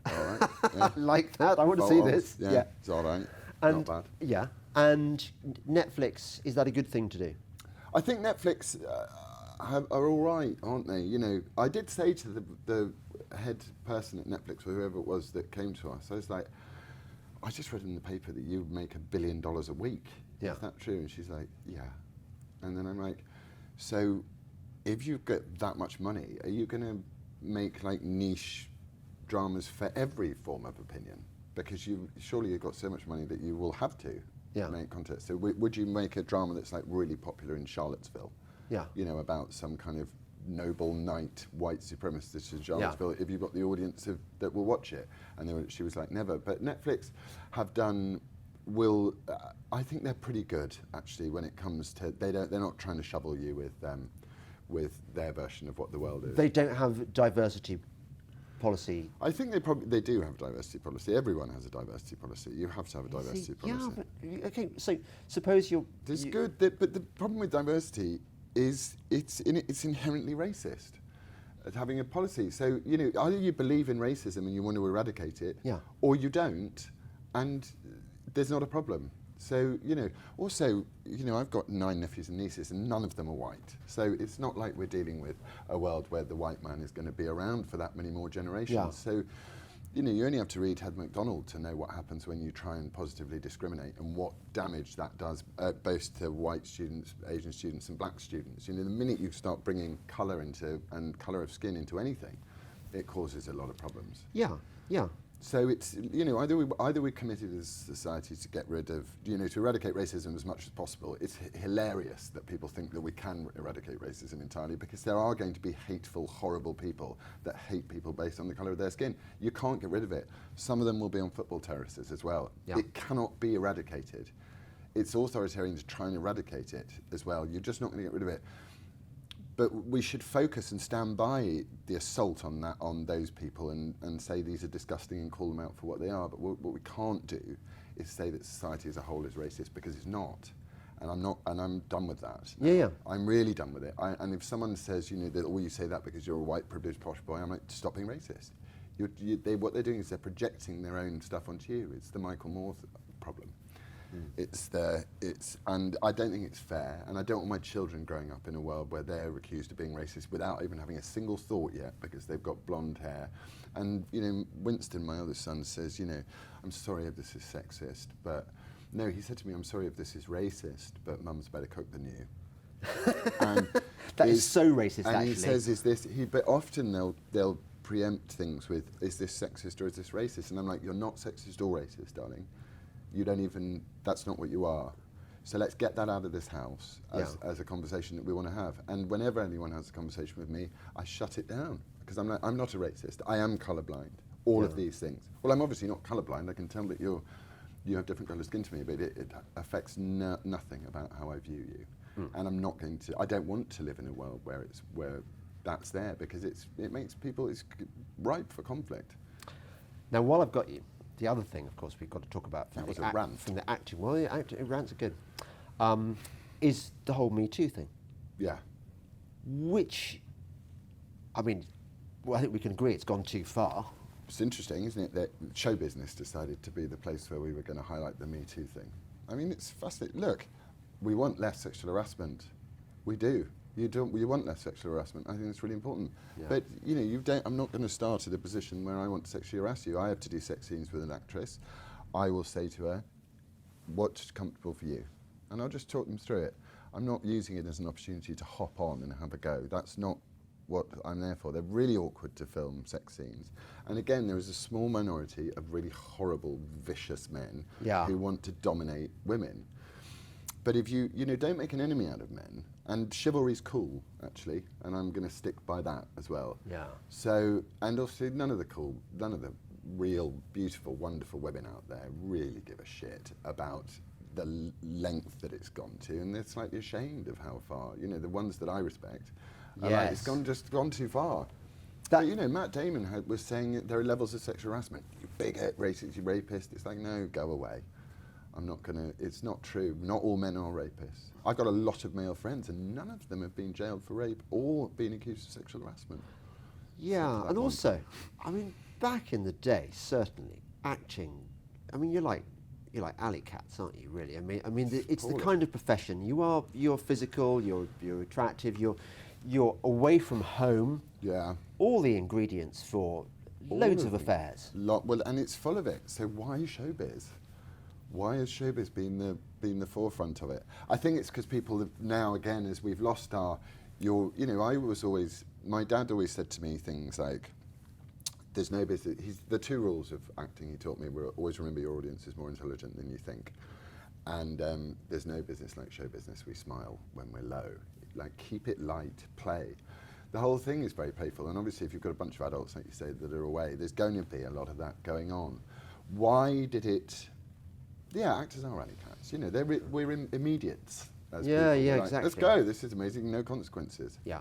All right. Yeah. I like that. I want to see this. Yeah, it's all right. And, not bad. Yeah. And Netflix, is that a good thing to do? I think Netflix are all right, aren't they? You know, I did say to the head person at Netflix, or whoever it was that came to us, I was like, I just read in the paper that you make $1 billion a week. Yeah. Is that true? And she's like, yeah. And then I'm like, so if you get that much money, are you going to make like niche dramas for every form of opinion? Because surely you've got so much money that you will have to make content. So would you make a drama that's like really popular in Charlottesville? Yeah. You know, about some kind of noble knight white supremacist in Charlottesville, if you've got the audience that will watch it? And she was like, never. But Netflix have done, I think they're pretty good actually when it comes to, they're not trying to shovel you with their version of what the world is. They don't have diversity policy. I think they do have a diversity policy. Everyone has a diversity policy. You have to have a diversity policy. Yeah, but okay. So suppose It's good, but the problem with diversity is it's inherently racist. at having a policy. So, you know, either you believe in racism and you want to eradicate it, Yeah. or you don't, and there's not a problem. So, you know, also, you know, I've got 9 nephews and nieces and none of them are white. So it's not like we're dealing with a world where the white man is going to be around for that many more generations. Yeah. So, you know, you only have to read Heather MacDonald to know what happens when you try and positively discriminate and what damage that does both to white students, Asian students and black students. You know, the minute you start bringing colour into, and colour of skin into anything, it causes a lot of problems. Yeah, yeah. So it's, you know, either we're committed as a society to get rid of, you know, to eradicate racism as much as possible. It's hilarious that people think that we can eradicate racism entirely, because there are going to be hateful, horrible people that hate people based on the colour of their skin. You can't get rid of it. Some of them will be on football terraces as well. Yeah. It cannot be eradicated. It's authoritarian to try and eradicate it as well. You're just not going to get rid of it. But we should focus and stand by the assault on that, on those people, and say these are disgusting and call them out for what they are. But what we can't do is say that society as a whole is racist, because it's not. And I'm not, and I'm done with that. Yeah, yeah. I'm really done with it. And if someone says, you know, that, you say that because you're a white, privileged, posh boy, I'm like, stop being racist. What they're doing is they're projecting their own stuff onto you. It's the Michael Moore problem. And I don't think it's fair, and I don't want my children growing up in a world where they're accused of being racist without even having a single thought yet, because they've got blonde hair. And, you know, Winston, my other son, says, you know, I'm sorry if this is sexist, but no, he said to me, I'm sorry if this is racist, but mum's better cook than you. And that is so racist, and actually. he says, is this, but often they'll preempt things with, is this sexist or is this racist? And I'm like, you're not sexist or racist, darling. You don't even, that's not what you are. So let's get that out of this house as a conversation that we want to have. And whenever anyone has a conversation with me, I shut it down, because I'm not a racist. I am colourblind. All of these things. Well, I'm obviously not colourblind. I can tell that you have different colour skin to me, but it affects nothing about how I view you. And I'm not going to, I don't want to live in a world where that's there, because it makes people, it's ripe for conflict. Now, while I've got you, the other thing, of course, we've got to talk about That was a rant. from the acting. Well, rants are good. Is the whole Me Too thing, Yeah. which, I mean, well, I think we can agree it's gone too far. It's interesting, isn't it, that show business decided to be the place where we were going to highlight the Me Too thing. I mean, it's fascinating. Look, we want less sexual harassment. We do. You want less sexual harassment. I think it's really important. Yeah. But, you know, I'm not going to start at a position where I want to sexually harass you. I have to do sex scenes with an actress. I will say to her, what's comfortable for you? And I'll just talk them through it. I'm not using it as an opportunity to hop on and have a go. That's not what I'm there for. They're really awkward to film sex scenes. And again, there is a small minority of really horrible, vicious men who want to dominate women. But if you don't make an enemy out of men, and chivalry's cool, actually, and I'm going to stick by that as well. Yeah. So, and also none of the real, beautiful, wonderful women out there really give a shit about the length that it's gone to, and they're slightly ashamed of how far, you know, the ones that I respect, are like, it's gone too far. But, you know, Matt Damon was saying that there are levels of sexual harassment. You bigot, racist, you rapist. It's like, no, go away. It's not true. Not all men are rapists. I've got a lot of male friends, and none of them have been jailed for rape or been accused of sexual harassment. Yeah, and also, I mean, back in the day, certainly, acting, I mean, you're like alley cats, aren't you, really? I mean, it's the kind of profession. You're physical, you're attractive, you're away from home. Yeah. All the ingredients for loads of affairs. Well, and it's full of it. So why showbiz? Why has showbiz been the forefront of it? I think it's because people have now, again, as we've lost my dad always said to me things like, there's no business, the 2 rules of acting he taught me were always remember your audience is more intelligent than you think. And there's no business like show business. We smile when we're low. Like, keep it light, play. The whole thing is very playful, and obviously if you've got a bunch of adults, like you say, that are away, there's going to be a lot of that going on. Why did it... Yeah, actors are alley cats. You know, we're immediates. Yeah, like, exactly. Let's go. This is amazing. No consequences. Yeah.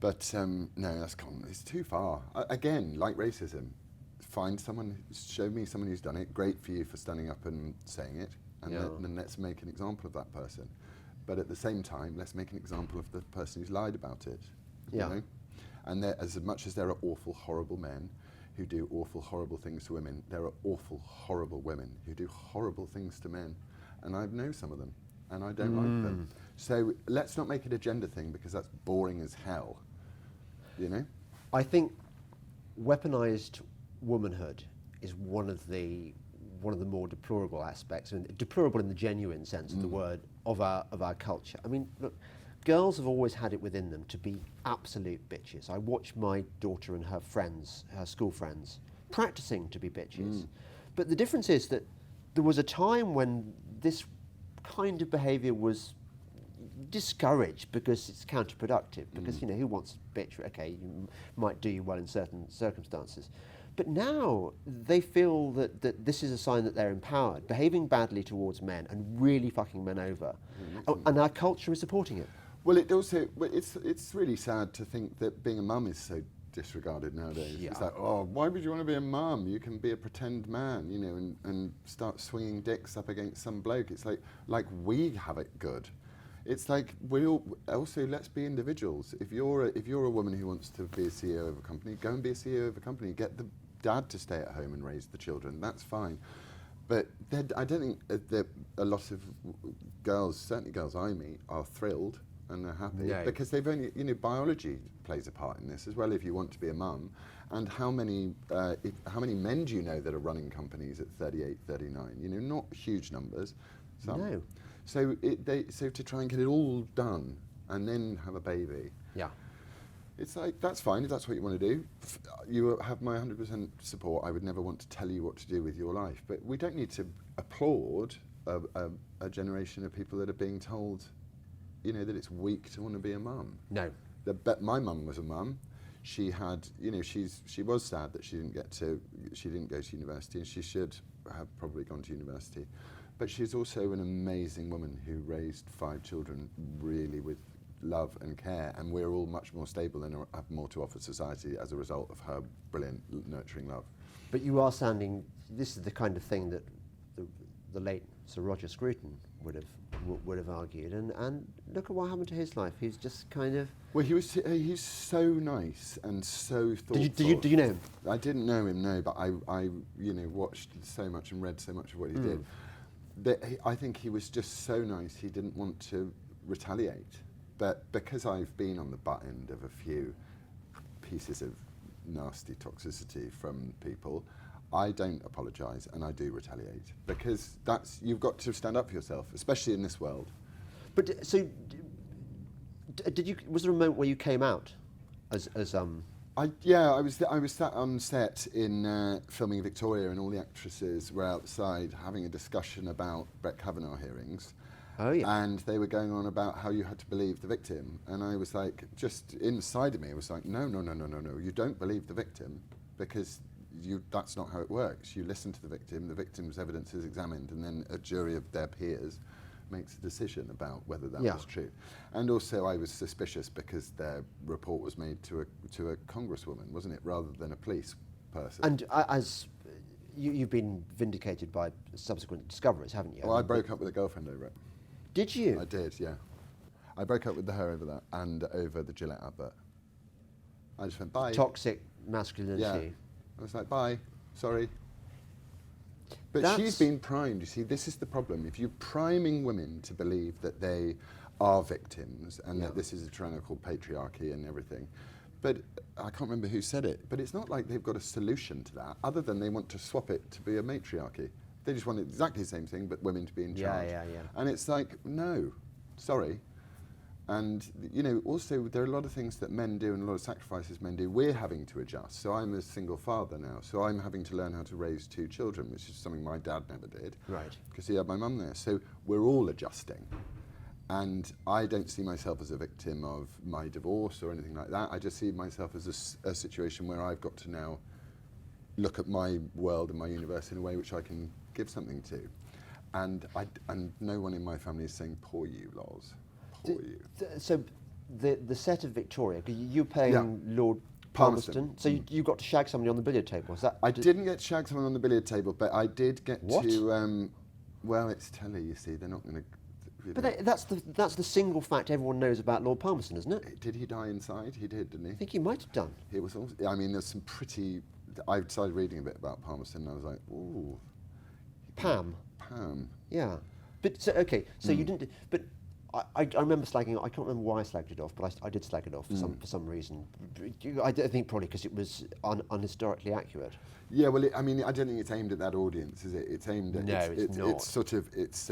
But no, it's too far. Again, like racism, show me someone who's done it. Great for you for standing up and saying it, and then let's make an example of that person. But at the same time, let's make an example of the person who's lied about it. You know? And as much as there are awful, horrible men who do awful, horrible things to women, there are awful, horrible women who do horrible things to men. And I know some of them, and I don't like them. So let's not make it a gender thing, because that's boring as hell, you know? I think weaponised womanhood is one of the more deplorable aspects, and deplorable in the genuine sense of the word, of our culture. I mean, look, girls have always had it within them to be absolute bitches. I watch my daughter and her friends, her school friends, practicing to be bitches. But the difference is that there was a time when this kind of behaviour was discouraged because it's counterproductive, because, you know, who wants a bitch? Okay, you might do you well in certain circumstances. But now they feel that this is a sign that they're empowered, behaving badly towards men and really fucking men over. And our culture is supporting it. Well, it's really sad to think that being a mum is so disregarded nowadays. Yeah. It's like, oh, why would you want to be a mum? You can be a pretend man, you know, and start swinging dicks up against some bloke. It's like we have it good. It's like let's be individuals. If you're a woman who wants to be a CEO of a company, go and be a CEO of a company. Get the dad to stay at home and raise the children. That's fine. But I don't think that a lot of girls, certainly girls I meet, are thrilled and they're happy because they've only, you know, biology plays a part in this as well. If you want to be a mum, and how many men do you know that are running companies at 38, 39? You know, not huge numbers. Some. No. So to try and get it all done and then have a baby. Yeah. It's like, that's fine if that's what you want to do. You have my 100% support. I would never want to tell you what to do with your life. But we don't need to applaud a generation of people that are being told, you know, that it's weak to want to be a mum. No. My mum was a mum. She had, you know, she was sad that she didn't go to university, and she should have probably gone to university. But she's also an amazing woman who raised 5 children really with love and care, and we're all much more stable and have more to offer society as a result of her brilliant nurturing love. But you are sounding, this is the kind of thing that the late Sir Roger Scruton would have argued, and look at what happened to his life. He's just kind of... Well, he's so nice and so thoughtful. Did you know him? I didn't know him, no, but I you know, watched so much and read so much of what he did. I think he was just so nice, he didn't want to retaliate. But because I've been on the butt end of a few pieces of nasty toxicity from people, I don't apologise and I do retaliate, because you've got to stand up for yourself, especially in this world. But so, was there a moment where you came out as I was sat on set in filming Victoria, and all the actresses were outside having a discussion about Brett Kavanaugh hearings. Oh, yeah. And they were going on about how you had to believe the victim. And I was like, just inside of me, I was like, no, you don't believe the victim, because that's not how it works. You listen to the victim's evidence is examined, and then a jury of their peers makes a decision about whether that was true. And also I was suspicious because their report was made to a congresswoman, wasn't it, rather than a police person. And as you've been vindicated by subsequent discoveries, haven't you? Well, I broke up with a girlfriend over it. Did you? I did, yeah. I broke up with her over that, and over the Gillette advert. I just went, bye. Toxic masculinity. Yeah. I was like, bye, sorry. But she's been primed, you see, this is the problem. If you're priming women to believe that they are victims, and that this is a tyrannical patriarchy and everything, but I can't remember who said it, but it's not like they've got a solution to that, other than they want to swap it to be a matriarchy. They just want exactly the same thing, but women to be in charge. Yeah. And it's like, no, sorry. And, you know, also there are a lot of things that men do and a lot of sacrifices men do. We're having to adjust. So I'm a single father now. So I'm having to learn how to raise 2 children, which is something my dad never did. Right. Because he had my mum there. So we're all adjusting. And I don't see myself as a victim of my divorce or anything like that. I just see myself as a situation where I've got to now look at my world and my universe in a way which I can give something to. And no one in my family is saying, poor you, Loz. So the set of Victoria, because you're playing Lord Palmerston, so you got to shag somebody on the billiard table, was that? I didn't get to shag someone on the billiard table, but I did get to, well, it's telly, you see, they're not going to, But that's the single fact everyone knows about Lord Palmerston, isn't it? Did he die inside? He did, didn't he? I think he might have done. It was also, I mean, there's some pretty... I started reading a bit about Palmerston and I was like, ooh. Pam. Pam. Yeah. But, so you didn't... But I remember slagging it. I can't remember why I slagged it off, but I did slag it off for some reason. I think probably because it was unhistorically accurate. Yeah, well, I mean, I don't think it's aimed at that audience, is it? It's aimed at... No, it's not. It's sort of... It's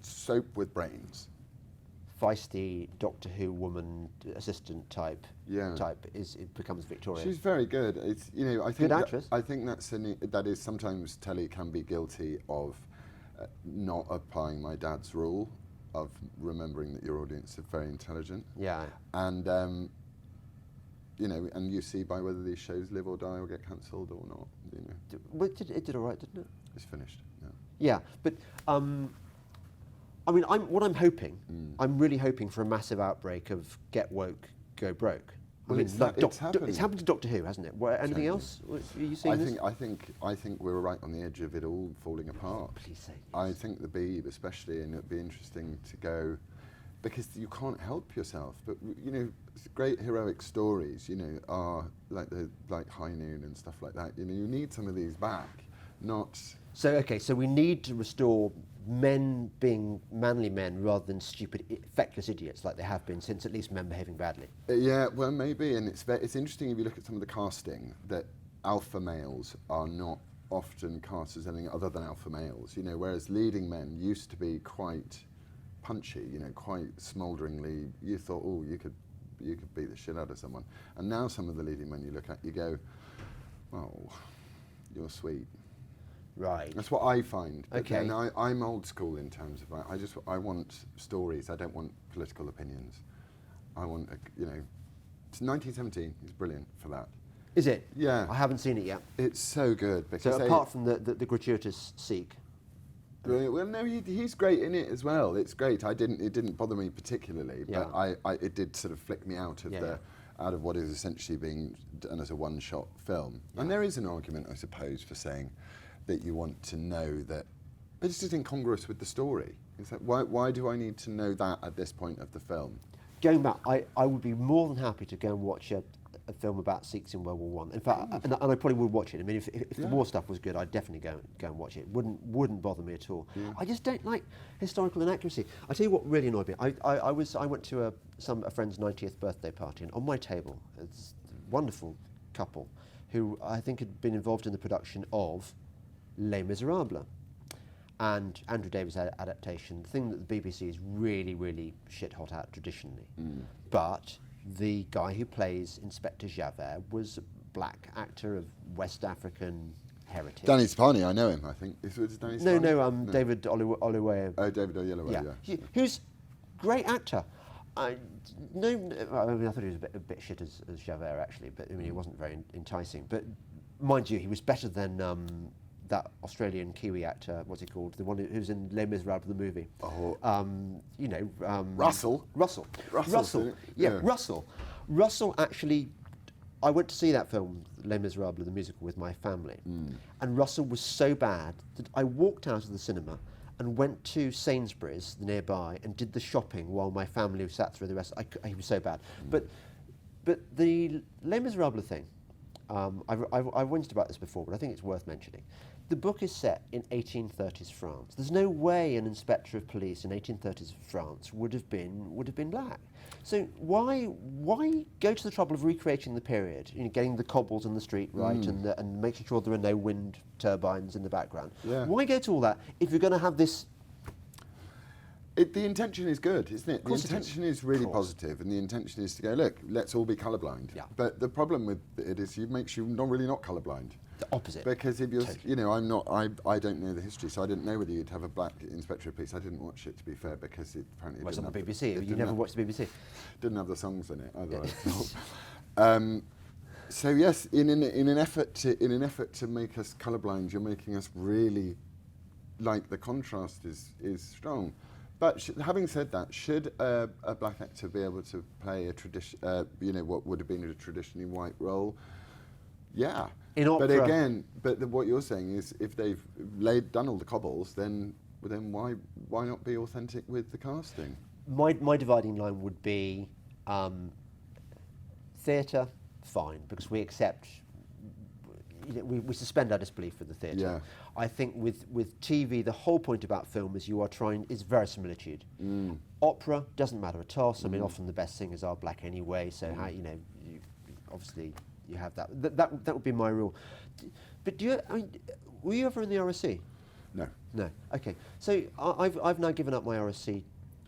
soap with brains. Feisty Doctor Who woman assistant type. Yeah. It becomes Victorian. She's very good. It's, you know, I think good actress. I think that is sometimes telly can be guilty of not applying my dad's rule of remembering that your audience are very intelligent. Yeah. And you know, and you see by whether these shows live or die or get cancelled or not. You know. Well, it did all right, didn't it? It's finished. Yeah. Yeah, but I mean, I'm hoping. I'm really hoping for a massive outbreak of get woke, go broke. Well, I mean, it's happened. It's happened to Doctor Who, hasn't it? Anything else? Are you seeing this? I think we're right on the edge of it all falling apart. Please say yes. I think the Beeb especially, and it'd be interesting to go, because you can't help yourself. But you know, great heroic stories, you know, are like High Noon and stuff like that. You know, you need some of these back, not. So we need to restore men being manly men rather than stupid, feckless idiots like they have been since at least men behaving badly. Yeah, well, maybe, and it's interesting if you look at some of the casting that alpha males are not often cast as anything other than alpha males. You know, whereas leading men used to be quite punchy. You know, quite smoulderingly. You thought, oh, you could beat the shit out of someone. And now some of the leading men you look at, you go, oh, you're sweet. Right. That's what I find. But okay. then I'm old school in terms of I want stories. I don't want political opinions. I want you know, it's 1917 is brilliant for that. Is it? Yeah. I haven't seen it yet. It's so good because so apart from the gratuitous Sikh. Well, no, he's great in it as well. It's great. It didn't bother me particularly, but it did sort of flick me out of out of what is essentially being done as a one-shot film. Yeah. And there is an argument, I suppose, for saying that you want to know that, but it's just incongruous with the story. It's like, why do I need to know that at this point of the film? Going back, I would be more than happy to go and watch a film about Sikhs in World War I. In fact, and I probably would watch it. I mean, if the war stuff was good, I'd definitely go and watch it. Wouldn't bother me at all. Yeah. I just don't like historical inaccuracy. I tell you what really annoyed me. I went to a friend's 90th birthday party, and on my table, it's a wonderful couple who I think had been involved in the production of Les Miserables, and Andrew Davis' adaptation, the thing that the BBC is really, really shit hot at traditionally. But the guy who plays Inspector Javert was a black actor of West African heritage. Danny Spani, I know him, I think. Is it Danny Spani? No, David Oluwaye. Oh, David Oluwaye, yeah. Who's a great actor. I mean, I thought he was a bit shit as Javert, actually, but I mean, he wasn't very enticing. But mind you, he was better than that Australian Kiwi actor, what's he called? The one who's in Les Miserables, the movie. Oh. You know. Russell. Yeah, Russell. Russell actually, I went to see that film, Les Miserables, the musical, with my family. And Russell was so bad that I walked out of the cinema and went to Sainsbury's, the nearby, and did the shopping while my family sat through the rest. He was so bad. But the Les Miserables thing, I've whinged about this before, but I think it's worth mentioning. The book is set in 1830s France. There's no way an inspector of police in 1830s France would have been black. So why go to the trouble of recreating the period? You know, getting the cobbles in the street right and making sure there are no wind turbines in the background. Yeah. Why go to all that if you're going to have this? The intention is good, isn't it? The intention is really positive, and the intention is to go, look, let's all be colourblind. Yeah. But the problem with it is it makes you not colourblind. The opposite. Because if you're, you know, I don't know the history, so I didn't know whether you'd have a black inspector of police. I didn't watch it, to be fair, because it apparently it's on the BBC. You never watched the BBC. Didn't have the songs in it, otherwise. So yes, in an effort to make us colourblind, you're making us really, like, the contrast is strong. But having said that, should a black actor be able to play a tradition, you know, what would have been a traditionally white role? Yeah. In opera. But again, what you're saying is, if they've done all the cobbles, then well, then why not be authentic with the casting? My dividing line would be theatre, fine, because we accept, we suspend our disbelief for the theatre. Yeah. I think with TV, the whole point about film is is verisimilitude. Opera doesn't matter at all. So I mean, often the best singers are black anyway. So how obviously you have that. That would be my rule. But were you ever in the RSC? No. No. Okay. So I've now given up my RSC.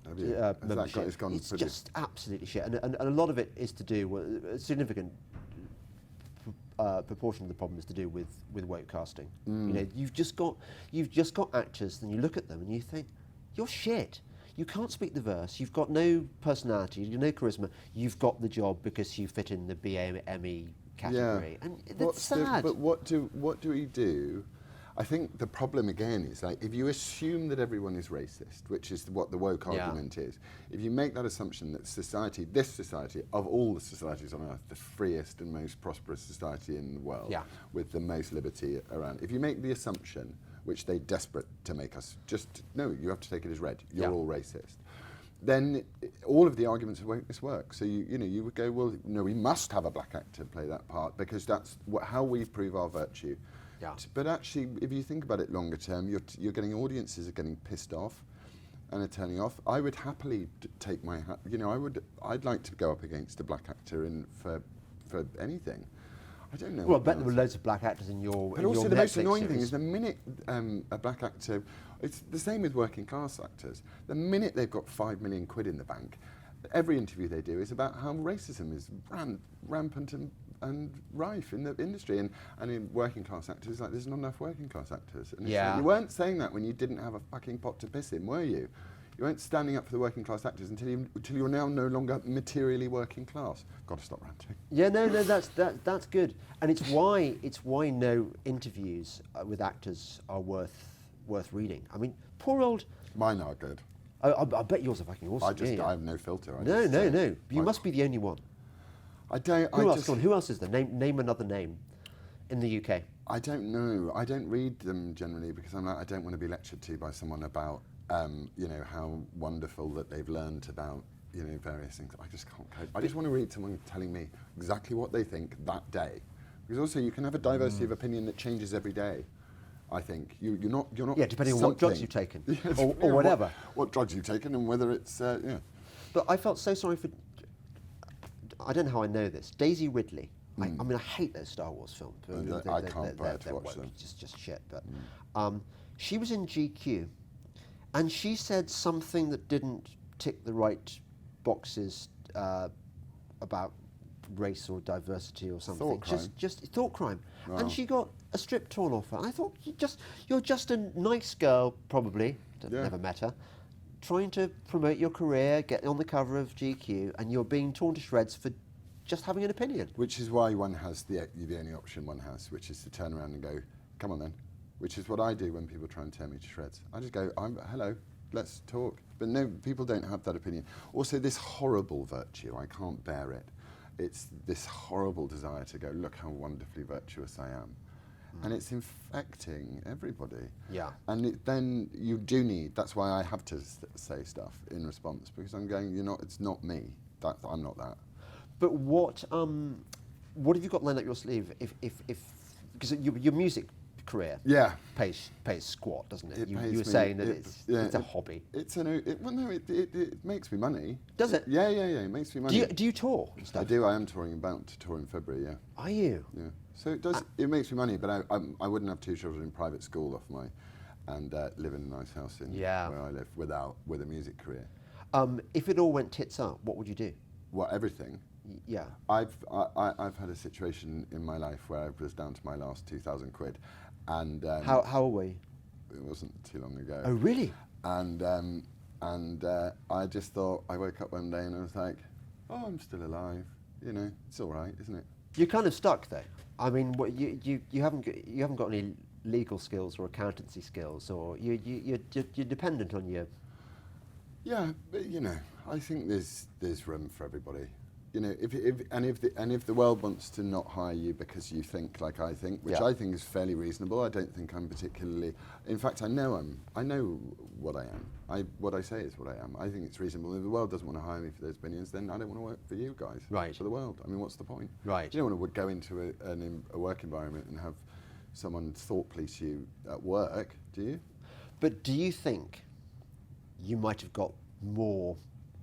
Membership. It's just absolutely shit, and a lot of it is to do with a significant proportion of the problem is to do with woke casting. You've just got actors, and you look at them and you think, you're shit. You can't speak the verse. You've got no personality. You've no charisma. You've got the job because you fit in the BAME category, and that's sad. But what do we do? I think the problem again is like if you assume that everyone is racist, which is what the woke argument is, if you make that assumption that society, this society, of all the societies on earth, the freest and most prosperous society in the world, with the most liberty around, if you make the assumption, which they're desperate to make us, no, you have to take it as read, you're all racist, then all of the arguments of wokeness work. So you would go, well, no, we must have a black actor play that part because that's how we prove our virtue. Yeah. But actually, if you think about it longer term, you're getting audiences are getting pissed off and are turning off. I would happily take my hat. I'd like to go up against a black actor for anything. I don't know. Well, I bet there were loads of black actors in your. But also, the most annoying thing is the minute a black actor. It's the same with working class actors. The minute they've got £5 million in the bank, every interview they do is about how racism is rampant and rife in the industry, and in working class actors, like there's not enough working class actors. And like, you weren't saying that when you didn't have a fucking pot to piss in, were you? You weren't standing up for the working class actors until you're now no longer materially working class. Got to stop ranting. Yeah, no, that's good, and it's why no interviews with actors are worth reading. I mean, poor old. Mine are good. I bet yours are fucking awesome. I have no filter. No. You must be the only one. I don't. Who else is there? Name another name in the UK. I don't know. I don't read them generally because I'm like, I don't want to be lectured to by someone about how wonderful that they've learned about various things. I just can't cope. I just want to read someone telling me exactly what they think that day, because also you can have a diversity of opinion that changes every day. I think you're not. Yeah, depending on what drugs you've taken or whatever. What drugs you've taken and whether it's But I felt so sorry for. I don't know how I know this. Daisy Ridley. I mean, I hate those Star Wars films. I can't bear to watch them. Just shit. But she was in GQ, and she said something that didn't tick the right boxes about race or diversity or something. Thought crime. Just thought crime. Wow. And she got a strip torn off her. I thought you're just a nice girl, probably. Never met her. Trying to promote your career, get on the cover of GQ, and you're being torn to shreds for just having an opinion. Which is why one has the only option one has, which is to turn around and go, come on then. Which is what I do when people try and tear me to shreds. I just go, hello, let's talk. But no, people don't have that opinion. Also, this horrible virtue, I can't bear it. It's this horrible desire to go, look how wonderfully virtuous I am. And it's infecting everybody. Yeah. And then you do need, that's why I have to say stuff in response, because I'm going, it's not me. I'm not that. But what have you got lined up your sleeve if because your music career pays squat, doesn't it? You were saying that it's a hobby. It makes me money. Does it? Yeah, it makes me money. Do you tour and stuff? I do. I am touring, about to tour in February, yeah. Are you? Yeah. So it does. It makes me money, but I wouldn't have 2 children in private school and live in a nice house where I live with a music career. If it all went tits up, what would you do? What, everything? Yeah. I've had a situation in my life where I was down to my last 2,000 quid, and how old were you? It wasn't too long ago. Oh really? And I just thought, I woke up one day and I was like, oh, I'm still alive. It's all right, isn't it? You're kind of stuck though. I mean, what, you haven't got any legal skills or accountancy skills, or you're dependent on your. Yeah, but I think there's room for everybody. You know, if the world wants to not hire you because you think like I think, which I think is fairly reasonable. I don't think I'm particularly. In fact, I know what I am. What I say is what I am. I think it's reasonable. If the world doesn't want to hire me for those opinions, then I don't want to work for you guys. Right. For the world. I mean, what's the point? Right. You don't want to go into a work environment and have someone thought police you at work, do you? But do you think you might have got more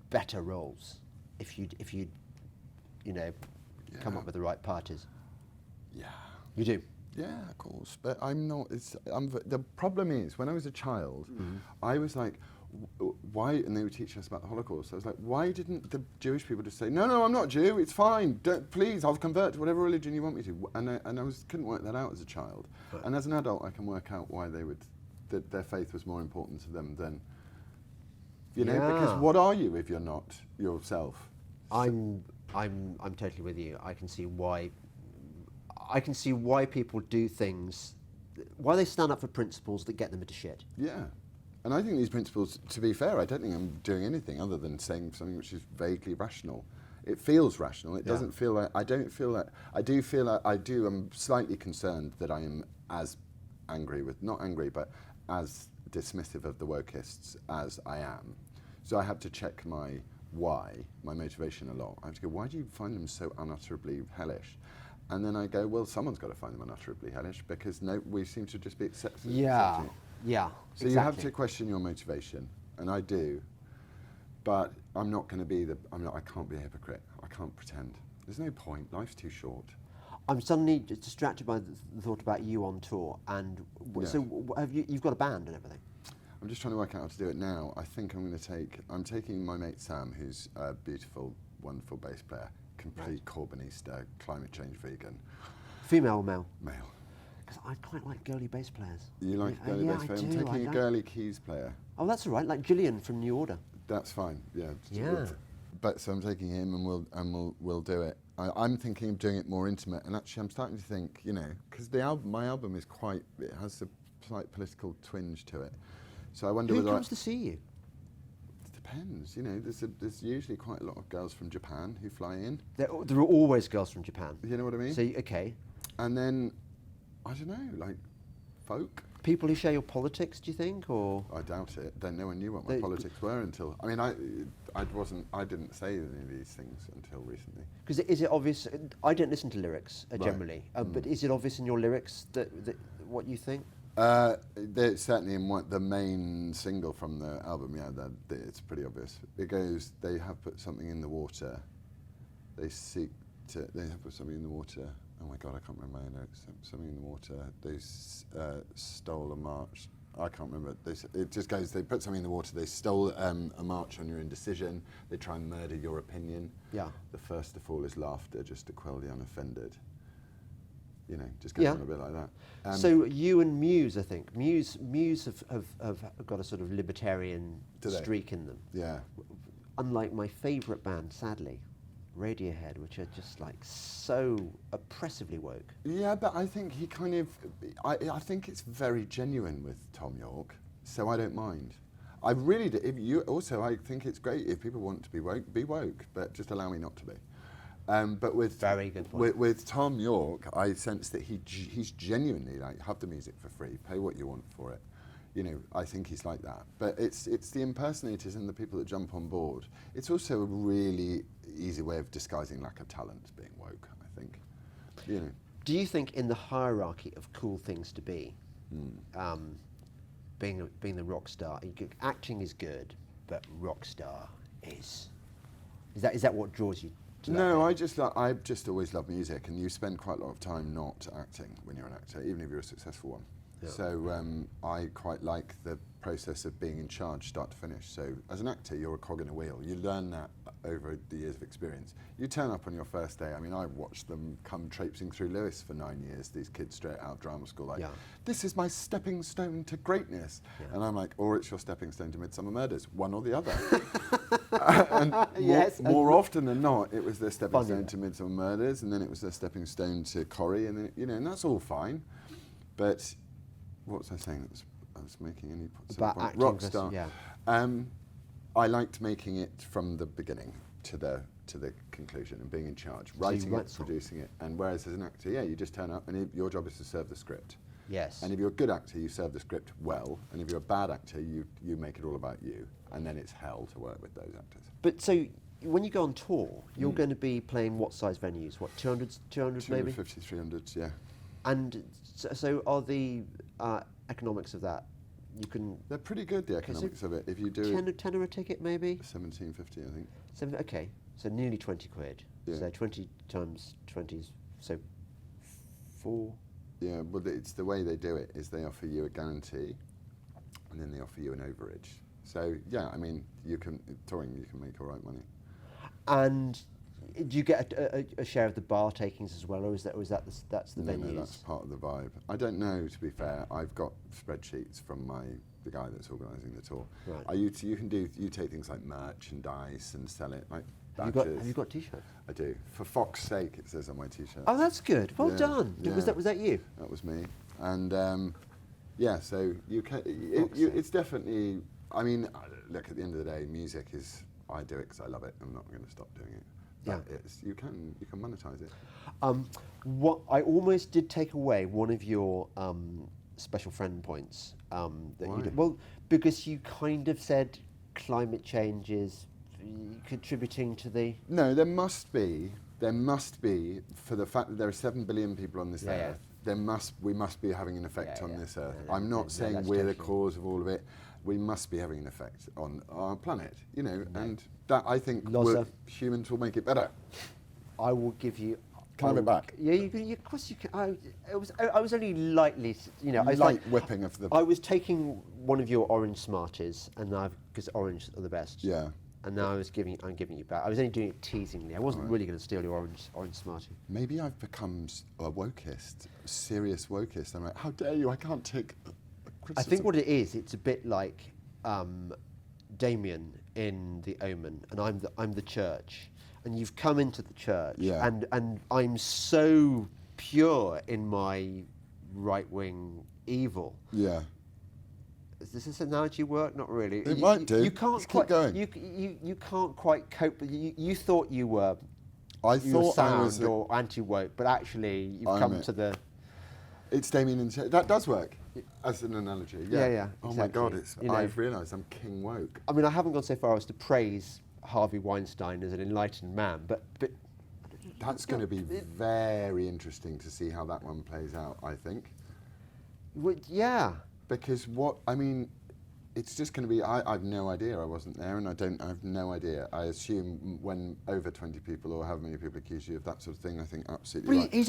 better roles if you'd come up with the right parties? Yeah. You do? Yeah, of course. But I'm not. The problem is, when I was a child, I was like, why? And they would teach us about the Holocaust. I was like, why didn't the Jewish people just say, no, I'm not Jew. It's fine. Please, I'll convert to whatever religion you want me to. And I couldn't work that out as a child. Right. And as an adult, I can work out why their faith was more important to them than, because what are you if you're not yourself? I'm totally with you. I can see why people do things, why they stand up for principles that get them into shit. Yeah. And I think these principles, to be fair, I don't think I'm doing anything other than saying something which is vaguely rational. It feels rational. It doesn't feel like, I don't feel like, I do feel like I'm slightly concerned that I am as angry with, not angry, but as dismissive of the wokists as I am. So I have to check my motivation a lot. I have to go, why do you find them so unutterably hellish? And then I go, well, someone's got to find them unutterably hellish because we seem to just be accepted. Yeah, so you have to question your motivation, and I do, but I'm not going to be I can't be a hypocrite. I can't pretend. There's no point. Life's too short. I'm suddenly distracted by the thought about you on tour, and so you've got a band and everything? I'm just trying to work out how to do it now. I think I'm taking my mate Sam, who's a beautiful, wonderful bass player, complete Corbynista, climate change vegan. Female or male? Male. Because I quite like girly bass players. You like girly bass players? I'm taking a girly keys player. Oh, that's all right, like Gillian from New Order. That's fine, yeah. Yeah. But so I'm taking him and we'll do it. I'm thinking of doing it more intimate, and actually I'm starting to think, because my album is it has a slight political twinge to it. So I wonder who comes to see you? It depends, there's usually quite a lot of girls from Japan who fly in. There are always girls from Japan. You know what I mean? So, okay. And then, I don't know, like folk. People who share your politics, do you think, or? I doubt it. Then no one knew what my politics were until, I didn't say any of these things until recently. Because is it obvious, I don't listen to lyrics generally, but is it obvious in your lyrics that what you think? Certainly in the main single from the album, it's pretty obvious. It goes, they have put something in the water, they have put something in the water, oh my God, I can't remember my notes, something in the water, they stole a march, I can't remember, it just goes, they put something in the water, they stole a march on your indecision, they try and murder your opinion, the first to fall is laughter, just to quell the unoffended. Just goes on a bit like that. So you and Muse, I think. Muse have got a sort of libertarian streak in them. Yeah. Unlike my favourite band, sadly, Radiohead, which are just like so oppressively woke. Yeah, but I think he kind of, I think it's very genuine with Tom York, so I don't mind. I really do. I think it's great if people want to be woke, but just allow me not to be. But with very good point. With Tom York, I sense that he's genuinely like, have the music for free, pay what you want for it. I think he's like that. But it's the impersonators and the people that jump on board. It's also a really easy way of disguising lack of talent, being woke, I think. Do you think in the hierarchy of cool things to be, being the rock star, acting is good, but rock star is that what draws you? No, I just always love music, and you spend quite a lot of time not acting when you're an actor, even if you're a successful one. Yeah. So I quite like the process of being in charge, start to finish. So as an actor, you're a cog in a wheel. You learn that over the years of experience. You turn up on your first day. I mean, I watched them come traipsing through Lewis for 9 years, these kids straight out of drama school, like, this is my stepping stone to greatness. Yeah. And I'm like, or it's your stepping stone to Midsummer Murders, one or the other. And more often than not, it was their stepping stone to Midsummer Murders, and then it was their stepping stone to Corrie, and then, and that's all fine. But what was I saying? I was making any point. Rockstar. I liked making it from the beginning to to the conclusion and being in charge, writing it, producing it. And whereas as an actor, yeah, you just turn up and your job is to serve the script. Yes. And if you're a good actor, you serve the script well. And if you're a bad actor, you make it all about you. And then it's hell to work with those actors. But so when you go on tour, you're going to be playing what size venues? What, 200 maybe? 250, 300, yeah. And so are the economics of that? They're pretty good, the economics of it. If you do tenner a ticket maybe? 17.50, I think. Okay, so nearly 20 quid. Yeah. So 20 times 20 is, so 4. Yeah, well, it's the way they do it is they offer you a guarantee, and then they offer you an overage. So yeah, I mean, touring, you can make all right money. And do you get a share of the bar takings as well, or is that that's the venues? No, that's part of the vibe. I don't know, to be fair. I've got spreadsheets from the guy that's organising the tour. Right. You take things like merchandise and sell it like. Have you got T-shirts? I do. For Fox's sake, it says on my T-shirt. Oh, that's good. Well done. Yeah. Was that you? That was me. And yeah, so it's definitely. I mean, look, at the end of the day, music is. I do it because I love it. I'm not going to stop doing it. But you can monetize it. What I almost did take away one of your special friend points. Well, because you kind of said climate change is contributing to the. No, there must be for the fact that there are 7 billion people on this earth. We must be having an effect on this earth. I'm not saying we're the cause of all of it. We must be having an effect on our planet, and that I think humans will make it better. I will give you. Climb it back. Yeah, of course you can. I was only lightly, I was light whipping of the. I was taking one of your orange Smarties, and because orange are the best. Yeah. And now I'm giving you back. I was only doing it teasingly. I wasn't really going to steal your orange Smartie. Maybe I've become a wokist, a serious wokist. I'm like, how dare you? I can't take. I think what it is, it's a bit like Damien in The Omen, and I'm the church, and you've come into the church, and I'm so pure in my right-wing evil. Yeah. Does this analogy work? Not really. It might do. You can't Let's quite. Keep going. You can't quite cope. You thought you were. I you were thought sound I was or anti-woke, but actually you've come to the. It's Damien and that does work as an analogy. Yeah. Yeah. Oh exactly. my God! I've realised I'm king woke. I mean, I haven't gone so far as to praise Harvey Weinstein as an enlightened man, but. That's going to be very interesting to see how that one plays out. I think. Yeah. Because it's just going to be. I have no idea. I wasn't there, and I have no idea. I assume when over 20 people or however many people accuse you of that sort of thing, I think absolutely. But he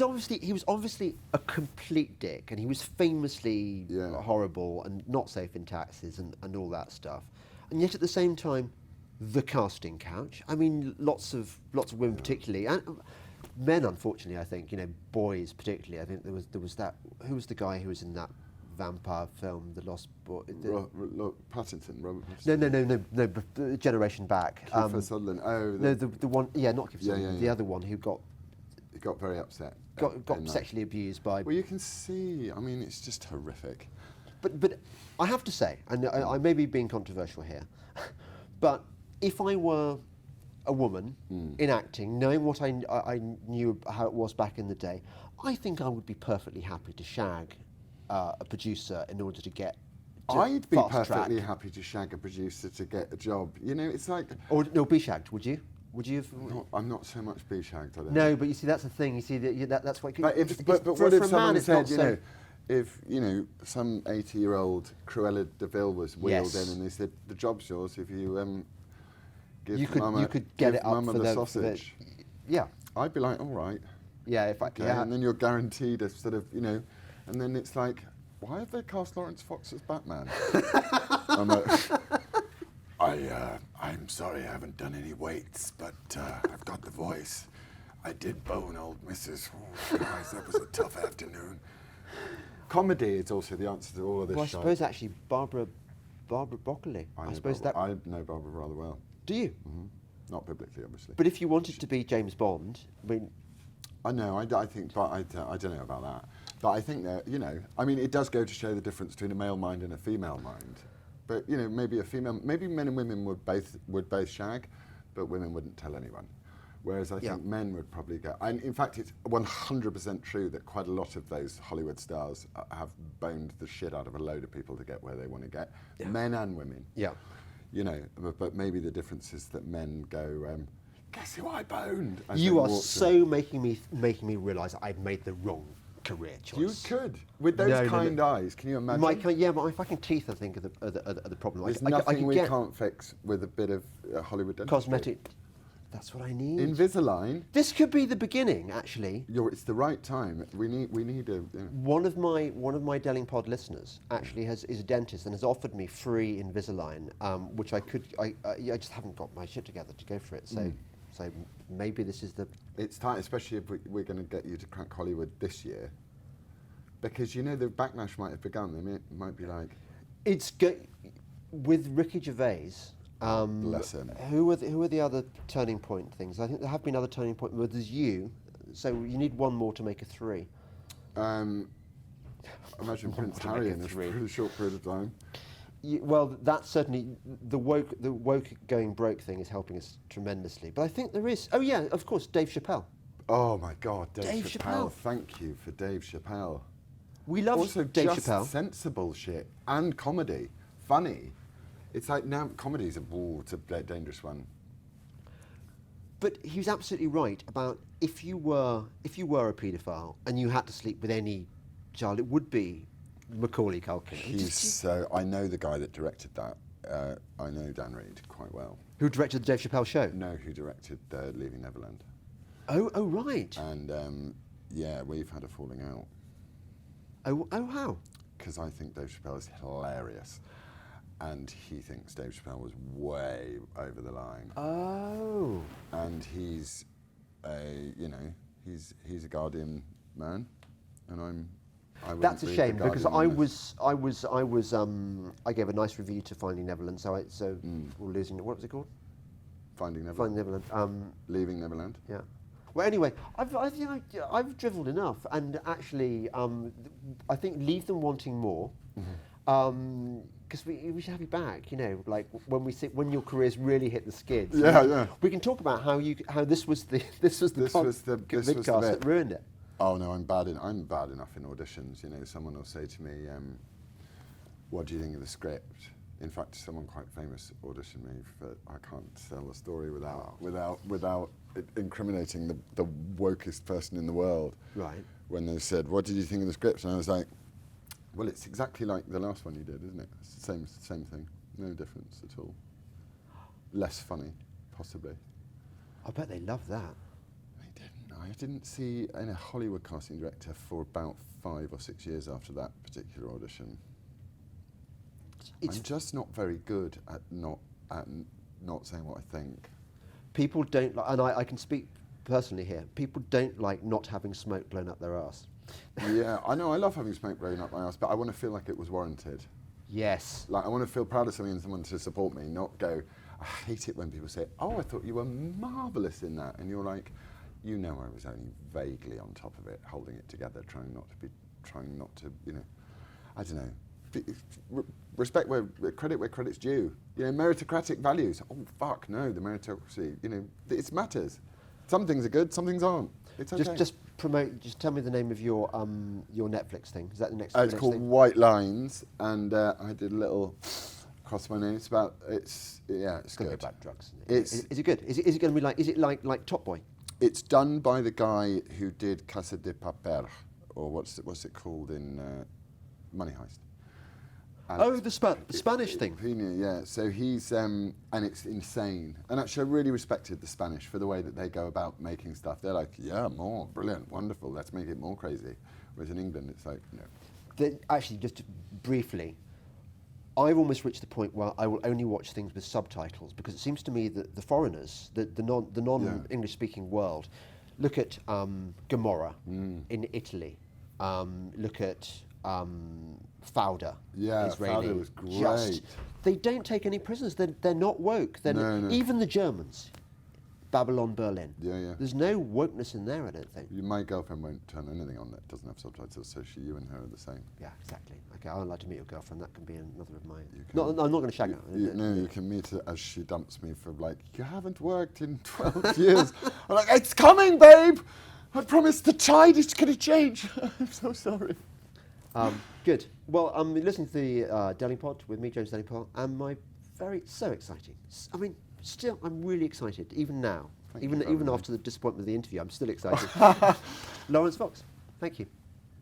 was obviously a complete dick, and he was famously horrible and not safe in taxes and all that stuff. And yet at the same time, the casting couch. I mean, lots of women particularly, and men unfortunately. I think boys particularly. I think there was that. Who was the guy who was in that vampire film, The Lost Boy? Robert Pattinson. No, the generation back. Kiefer Sutherland. Oh, no, the one. Yeah, not Kiefer Sutherland. The other one who got very upset. Got sexually abused by. Well, you can see. I mean, it's just horrific. But I have to say, and I may be being controversial here, but if I were a woman in acting, knowing what I knew how it was back in the day, I think I would be perfectly happy to shag a producer in order to get. I'd be perfectly happy to shag a producer to get a job. It's like. Or no, be shagged. Would you? Would you? I'm not so much be shagged. I don't know. But you see, that's the thing. You see that's what. But what if someone said, if some 80-year-old Cruella de Vil was wheeled in and they said the job's yours if you give Mama, you could get it up Mama for the sausage. Yeah. I'd be like, all right. Yeah, and then you're guaranteed a sort of and then it's like, why have they cast Laurence Fox as Batman? I'm like, I'm sorry, I haven't done any weights, but I've got the voice. I did bone old Mrs. Oh, guys, that was a tough afternoon. Comedy is also the answer to all of this. Well, I suppose actually Barbara Broccoli. I suppose I know Barbara rather well. Do you? Mm-hmm. Not publicly, obviously. But if you wanted to be James Bond, I mean. I know. I think, but I don't know about that. But I think that it does go to show the difference between a male mind and a female mind. But maybe men and women would both shag, but women wouldn't tell anyone. Whereas I think men would probably go. And in fact, it's 100% true that quite a lot of those Hollywood stars have boned the shit out of a load of people to get where they want to get, men and women. Yeah. You know, but maybe the difference is that men go, guess who I boned? You are so making me realise I've made the wrong career choice. You could. With those kind eyes, can you imagine? My fucking teeth, I think, are the problem. There's nothing we can't fix with a bit of Hollywood dentistry. Cosmetic. That's what I need. Invisalign. This could be the beginning, actually. It's the right time. We need a. One of my Delingpod listeners actually is a dentist and has offered me free Invisalign, which I just haven't got my shit together to go for it. So maybe this is the. It's time, especially if we're going to get you to crack Hollywood this year, because the backlash might have begun. They might be like. With Ricky Gervais. Bless him. Who are the other turning point things? I think there have been other turning points. Well, there's you, so you need one more to make a 3. Imagine Prince Harry in a pretty short period of time. Well, that's certainly the woke going broke thing is helping us tremendously. But I think there is. Oh yeah, of course, Dave Chappelle. Oh my God, Dave Chappelle! Thank you for Dave Chappelle. We love also Dave just Chappelle. Sensible shit and comedy, funny. It's like now comedy's it's a dangerous one. But he was absolutely right about if you were a paedophile and you had to sleep with any child, it would be Macaulay Culkin. I know the guy that directed that. I know Dan Reed quite well. Who directed the Dave Chappelle show? No, who directed Leaving Neverland. Oh right. And we've had a falling out. Oh how? Because I think Dave Chappelle is hilarious. And he thinks Dave Chappelle was way over the line. Oh. And he's a Guardian man, and That's a shame because I gave a nice review to Finding Neverland. Or Losing. What was it called? Finding Neverland. Finding Neverland. Leaving Neverland. Yeah. Well, anyway, I've driveled enough, and actually, I think leave them wanting more. Because we should have you back, like when your career's really hit the skids. Yeah. We can talk about how this was the midcast that ruined it. Oh no, I'm bad enough in auditions. Someone will say to me, "What do you think of the script?" In fact, someone quite famous auditioned me for. I can't tell the story without incriminating the wokest person in the world. Right. When they said, "What did you think of the script?" and I was like. Well, it's exactly like the last one you did, isn't it? It's the same thing. No difference at all. Less funny, possibly. I bet they love that. I didn't see a Hollywood casting director for about 5 or 6 years after that particular audition. I'm just not very good at not saying what I think. People don't like, and I can speak personally here, people don't like not having smoke blown up their arse. Yeah, I know, I love having smoke blown up my arse, but I want to feel like it was warranted. Yes. Like, I want to feel proud of something and someone to support me, not go, I hate it when people say, oh, I thought you were marvellous in that. And you're like, I was only vaguely on top of it, holding it together, trying not to, I don't know. Respect credit where credit's due. Meritocratic values. Oh, fuck, no, the meritocracy, it matters. Some things are good, some things aren't. It's okay. Just tell me the name of your Netflix thing. Is that the next It's called thing? White Lines, and I did a little across my name. It's good. About drugs. Is it good? Is it going to be like? Is it like Top Boy? It's done by the guy who did Casa de Papel, or what's it called in Money Heist. And the Spanish thing. Yeah, so he's, and it's insane. And actually I really respected the Spanish for the way that they go about making stuff. They're like, yeah, more, brilliant, wonderful, let's make it more crazy. Whereas in England, it's like, no. Actually, just briefly, I've almost reached the point where I will only watch things with subtitles because it seems to me that the foreigners, the non-English speaking world, look at Gomorrah in Italy, look at Fauda, Israeli. Fauda was great. They don't take any prisoners. They're not woke. No. Even the Germans. Babylon Berlin. Yeah, yeah. There's no wokeness in there, I don't think. My girlfriend won't turn anything on that doesn't have subtitles, so you and her are the same. Yeah, exactly. Okay, I would like to meet your girlfriend. That can be another of mine. No, I'm not going to shag her. No, you can meet her as she dumps me for like, you haven't worked in 12 years. I'm like, it's coming, babe! I promise the tide is going to change. I'm so sorry. Good. Well, I'm listening to the Delingpod with me, James Delingpole, and so exciting. I mean, still, I'm really excited, even now. Even after the disappointment of the interview, I'm still excited. Laurence Fox, thank you.